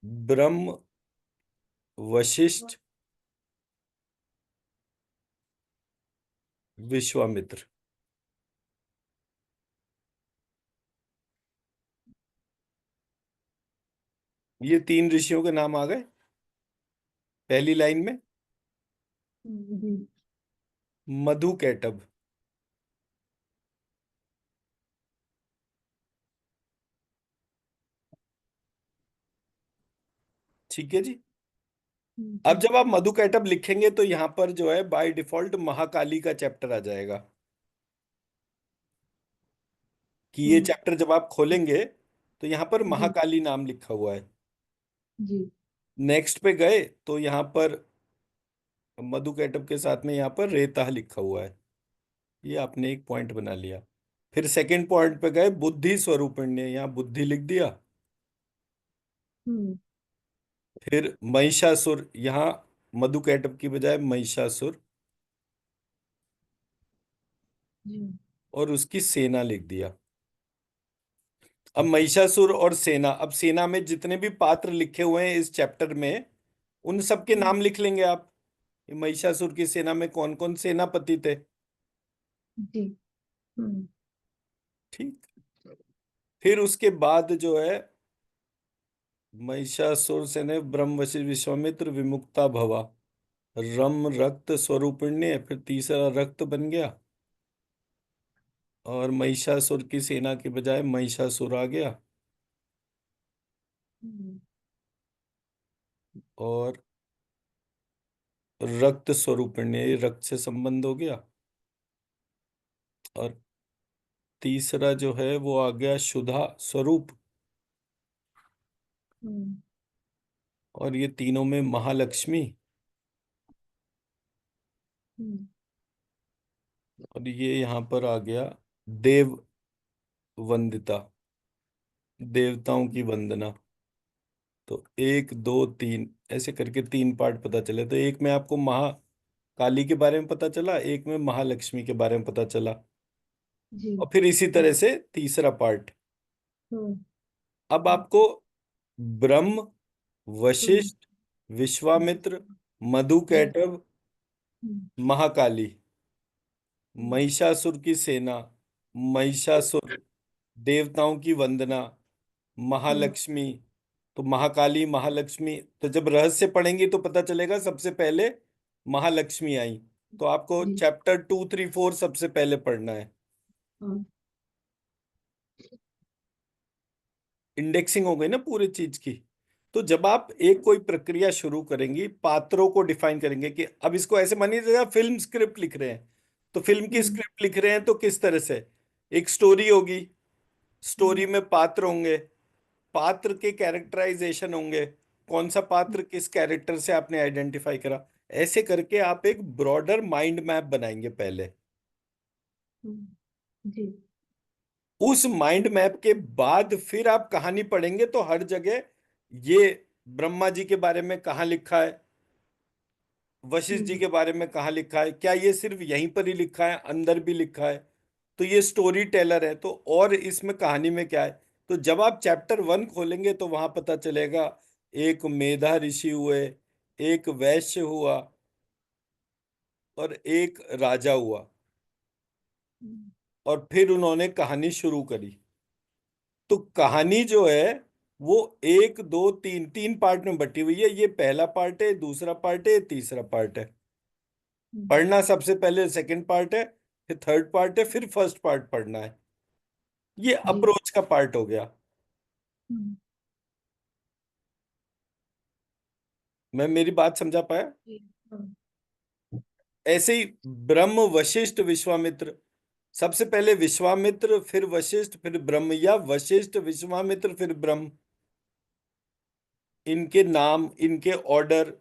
ब्रह्म वशिष्ठ, विश्वामित्र। ये तीन ऋषियों के नाम आ गए पहली लाइन में।
जी।
मधु कैटभ, ठीक है जी। अब
जी।
जब आप मधु कैटभ लिखेंगे तो यहां पर जो है बाय डिफॉल्ट महाकाली का चैप्टर आ जाएगा, कि ये
हम्म।
चैप्टर जब आप खोलेंगे तो यहां पर
जी।
महाकाली नाम लिखा हुआ है।
जी।
नेक्स्ट पे गए तो यहाँ पर मधु कैटभ के साथ में यहाँ पर रेता लिखा हुआ है। ये आपने एक पॉइंट बना लिया। फिर सेकंड पॉइंट पे गए, बुद्धि स्वरूपिण्य, यहाँ बुद्धि लिख दिया।
हम्म।
फिर महिषासुर, यहाँ मधु कैटभ की बजाय महिषासुर,
जी।
और उसकी सेना लिख दिया। अब महिषासुर और सेना, अब सेना में जितने भी पात्र लिखे हुए हैं इस चैप्टर में उन सबके
हम्म।
नाम लिख लेंगे आप। ये महिषासुर की सेना में कौन कौन सेनापति थे।
जी। हम्म।
ठीक। फिर उसके बाद जो है महिषासुर से ने ब्रह्म वशिष्ठ विश्वामित्र विमुक्ता भवा, रम रक्त स्वरूपिण्य, फिर तीसरा रक्त बन गया, और महिषासुर की सेना की बजाय महिषासुर आ गया,
हम्म।
और रक्त स्वरूपिण्य, ये रक्त से संबंध हो गया, और तीसरा जो है वो आ गया शुद्धा स्वरूप,
हम्म।
और ये तीनों में महालक्ष्मी,
हम्म।
और ये यहाँ पर आ गया देव वंदिता, देवताओं की वंदना। तो एक दो तीन ऐसे करके तीन पार्ट पता चले। तो एक में आपको महाकाली के बारे में पता चला, एक में महालक्ष्मी के बारे में पता चला,
जी।
और फिर इसी तरह से तीसरा पार्ट।
हम्म।
अब आपको ब्रह्म,
हम्म।
वशिष्ठ,
जी।
विश्वामित्र, मधु
जी।
कैटभ,
हम्म।
महाकाली,
हम्म।
महिषासुर की सेना, महिषासुर, देवताओं की वंदना,
हम्म।
महालक्ष्मी, तो महाकाली महालक्ष्मी, तो जब रहस्य पढ़ेंगी तो पता चलेगा सबसे पहले महालक्ष्मी आई। तो आपको
जी।
चैप्टर 2 3 4 सबसे पहले पढ़ना है।
हाँ।
इंडेक्सिंग हो गई ना पूरी चीज की। तो जब आप एक कोई प्रक्रिया शुरू करेंगी, पात्रों को डिफाइन करेंगे कि अब इसको ऐसे मानिए जैसे आप फिल्म स्क्रिप्ट लिख रहे हैं, तो फिल्म की
हम्म।
स्क्रिप्ट लिख रहे हैं तो किस तरह से एक स्टोरी होगी, स्टोरी
हम्म।
में पात्र होंगे, पात्र के कैरेक्टराइजेशन होंगे, कौन सा पात्र किस कैरेक्टर से आपने आइडेंटिफाई करा, ऐसे करके आप एक ब्रॉडर माइंड मैप बनाएंगे पहले।
जी।
उस माइंड मैप के बाद फिर आप कहानी पढ़ेंगे तो हर जगह ये ब्रह्मा जी के बारे में कहाँ लिखा है, वशिष्ठ जी
हम्म।
के बारे में कहाँ लिखा है, क्या ये सिर्फ यहीं पर ही लिखा है, अंदर भी लिखा है, तो ये स्टोरी टेलर है, तो और इसमें कहानी में क्या है। तो जब आप चैप्टर 1 खोलेंगे तो वहां पता चलेगा एक मेधा ऋषि हुए, एक वैश्य हुआ, और एक राजा हुआ,
हम्म।
और फिर उन्होंने कहानी शुरू करी। तो कहानी जो है वो एक दो तीन तीन पार्ट में बटी हुई है। ये पहला पार्ट है, दूसरा पार्ट है, तीसरा पार्ट है।
हम्म।
पढ़ना सबसे पहले सेकंड पार्ट है, फिर थर्ड पार्ट है, फिर फर्स्ट पार्ट पढ़ना है। ये
जी।
अप्रोच का पार्ट हो गया।
हम्म।
मैं मेरी बात समझा पाया।
जी। हाँ।
ऐसे ही ब्रह्म, वशिष्ठ, विश्वामित्र, सबसे पहले विश्वामित्र फिर वशिष्ठ फिर ब्रह्म, या वशिष्ठ विश्वामित्र फिर ब्रह्म, इनके नाम इनके ऑर्डर,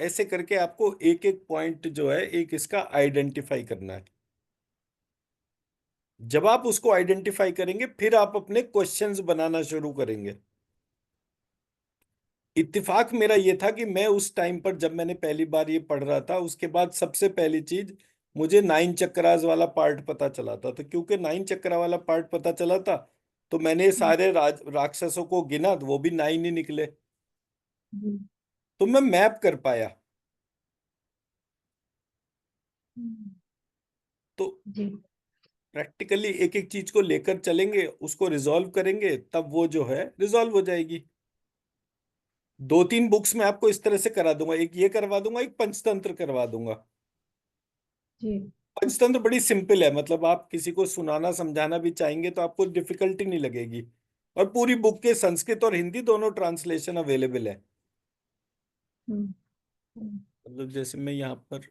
ऐसे करके आपको एक एक पॉइंट जो है एक इसका आइडेंटिफाई करना है। जब आप उसको आइडेंटिफाई करेंगे फिर आप अपने क्वेश्चंस बनाना शुरू करेंगे। इत्तेफाक मेरा ये था कि मैं उस टाइम पर जब मैंने पहली बार ये पढ़ रहा था उसके बाद सबसे पहली चीज मुझे 9 चक्रास वाला पार्ट पता चला था। तो क्योंकि 9 चक्रा वाला पार्ट पता चला था तो मैंने
हम्म।
सारे राक्षसों को गिना तो वो भी 9 ही निकले।
जी।
तो मैं मैप कर पाया।
हम्म,
तो
जी
प्रैक्टिकली एक एक चीज को लेकर चलेंगे, उसको रिजॉल्व करेंगे, तब वो जो है रिजॉल्व हो जाएगी। दो तीन बुक्स में आपको इस तरह से करा दूंगा, एक ये करवा दूंगा, एक पंचतंत्र करवा दूंगा।
जी।
पंचतंत्र बड़ी सिंपल है, मतलब आप किसी को सुनाना समझाना भी चाहेंगे तो आपको डिफिकल्टी नहीं लगेगी। और पूरी बुक के संस्कृत और हिंदी दोनों ट्रांसलेशन अवेलेबल है।
हम्म, हम्म,
मतलब जैसे मैं यहाँ पर,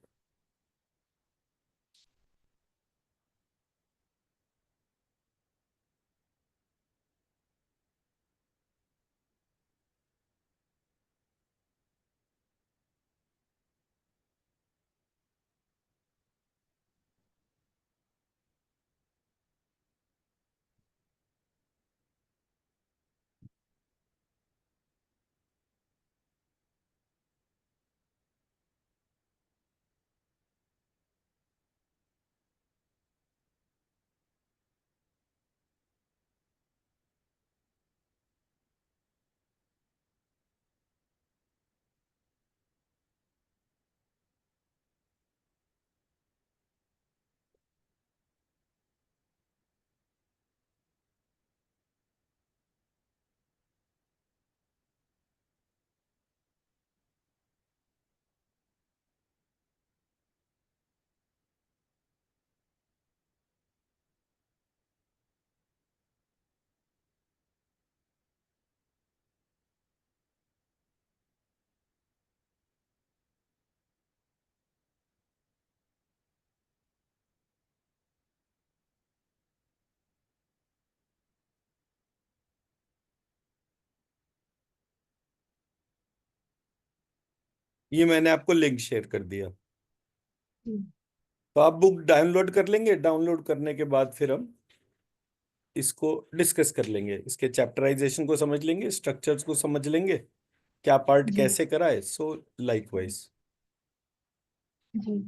ये मैंने आपको लिंक शेयर कर दिया।
जी
तो आप बुक डाउनलोड कर लेंगे, डाउनलोड करने के बाद फिर हम इसको डिस्कस कर लेंगे, इसके चैप्टराइजेशन को समझ लेंगे, स्ट्रक्चर्स को समझ लेंगे, क्या पार्ट
जी
कैसे कराए, सो लाइकवाइज।
जी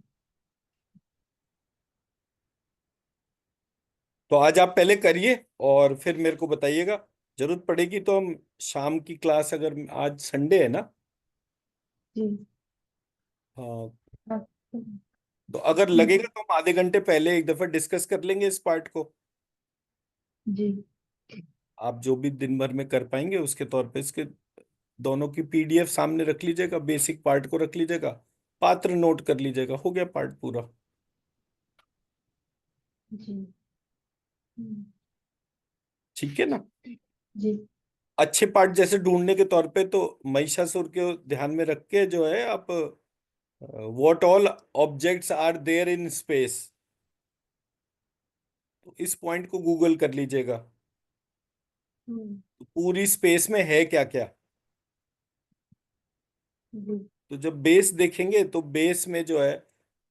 तो आज आप पहले करिए और फिर मेरे को बताइएगा। जरूरत पड़ेगी तो हम शाम की क्लास, अगर आज संडे है ना,
जी।
हाँ,
हाँ,
तो अगर
ठीक
लगेगा
है।
तो हम आधे घंटे पहले एक दफा डिस्कस कर लेंगे इस पार्ट को।
जी
आप जो भी दिन भर में कर पाएंगे उसके तौर पे इसके दोनों की पीडीएफ सामने रख लीजिएगा, बेसिक पार्ट को रख लीजिएगा, पात्र नोट कर लीजिएगा, हो गया पार्ट पूरा।
जी। हम्म,
ठीक है ना।
जी
अच्छे पार्ट जैसे ढूंढने के तौर पे तो महिषासुर के ध्यान में रख के जो है आप, what all objects are there in space, तो इस पॉइंट को गूगल कर लीजिएगा।
हम्म,
तो पूरी स्पेस में है क्या क्या।
जी
तो जब बेस देखेंगे तो बेस में जो है,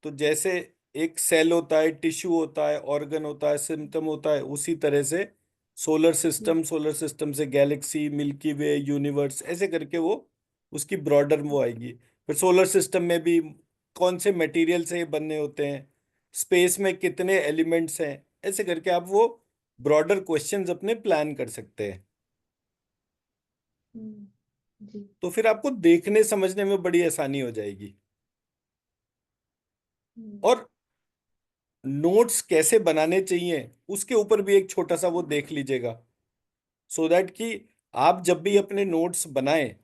तो जैसे एक सेल होता है, टिश्यू होता है, ऑर्गन होता है, सिम्टम होता है, उसी तरह से सोलर
जी
सिस्टम, सोलर सिस्टम से गैलेक्सी, मिल्की वे, यूनिवर्स, ऐसे करके वो उसकी ब्रॉडर वो आएगी। फिर सोलर सिस्टम में भी कौन से मटेरियल से ये बने होते हैं, स्पेस में कितने एलिमेंट्स हैं, ऐसे करके आप वो ब्रॉडर क्वेश्चंस अपने प्लान कर सकते हैं।
हम्म, जी
तो फिर आपको देखने समझने में बड़ी आसानी हो जाएगी।
हम्म,
और नोट्स कैसे बनाने चाहिए उसके ऊपर भी एक छोटा सा वो देख लीजिएगा, सो दैट कि आप जब भी अपने नोट्स बनाएं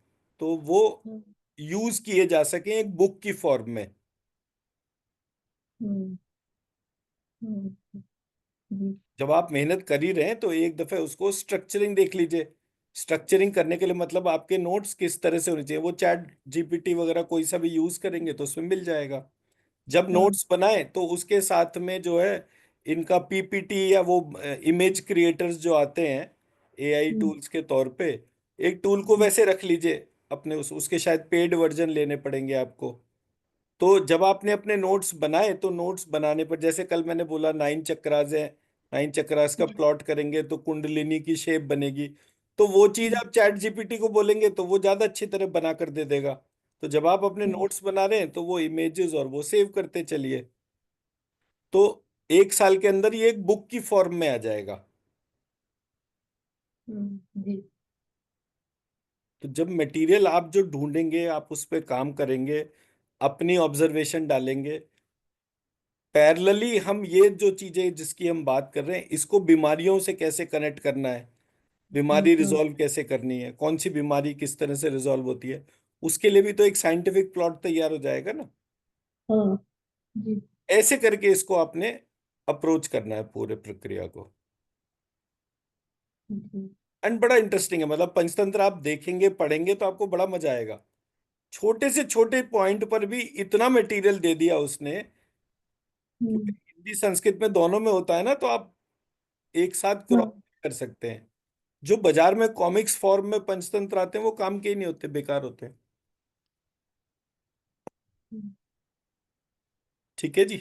तो वो
हम्म,
यूज किए जा सकें एक बुक की फॉर्म में।
हम्म, हम्म, जी
जब आप मेहनत कर ही रहे हैं तो एक दफे उसको स्ट्रक्चरिंग देख लीजिए। स्ट्रक्चरिंग करने के लिए मतलब आपके नोट्स किस तरह से होने चाहिए, वो चैट जीपीटी वगैरह कोई सा भी यूज करेंगे तो उसमें मिल जाएगा। जब
हाँ
नोट्स बनाए तो उसके साथ में जो है इनका पीपीटी या वो इमेज क्रिएटर्स जो आते हैं एआई
हम्म,
टूल्स के तौर पे, एक टूल को
जी
वैसे रख लीजिए अपने, उसके शायद पेड वर्जन लेने पड़ेंगे आपको। तो जब आपने अपने नोट्स बनाए तो नोट्स बनाने पर जैसे कल मैंने बोला 9 चक्रास है, 9 चक्रास का
जी
प्लॉट करेंगे तो कुंडलिनी की शेप बनेगी। तो वो चीज
हम्म,
आप चैट जीपीटी को बोलेंगे तो वो ज्यादा अच्छी तरह बना कर दे देगा। तो जब आप अपने
हम्म,
नोट्स बना रहे हैं तो वो इमेजेस और वो सेव करते चलिए, तो 1 साल के अंदर ये एक बुक की फॉर्म में आ जाएगा।
जी
तो जब मटेरियल आप जो ढूंढेंगे, आप उस पर काम करेंगे, अपनी ऑब्जर्वेशन डालेंगे, पैरेलली हम ये जो चीजें जिसकी हम बात कर रहे हैं, इसको बीमारियों से कैसे कनेक्ट करना है, बीमारी
हम्म।
रिजॉल्व कैसे करनी है, कौन सी बीमारी किस तरह से रिजॉल्व होती है, उसके लिए भी तो एक साइंटिफिक प्लॉट तैयार हो जाएगा ना।
हाँ जी।
ऐसे करके इसको आपने अप्रोच करना है पूरे प्रक्रिया को।
जी।
एंड बड़ा इंटरेस्टिंग है, मतलब पंचतंत्र आप देखेंगे पढ़ेंगे तो आपको बड़ा मजा आएगा। छोटे से छोटे पॉइंट पर भी इतना मटेरियल दे दिया उसने, क्योंकि
हम्म।
हिंदी संस्कृत में दोनों में होता है ना, तो आप एक साथ क्रॉस
हाँ।
कर सकते हैं। जो बाजार में कॉमिक्स फॉर्म में पंचतंत्र आते हैं वो काम के ही नहीं होते, बेकार होते हैं।
हम्म।
ठीक है जी।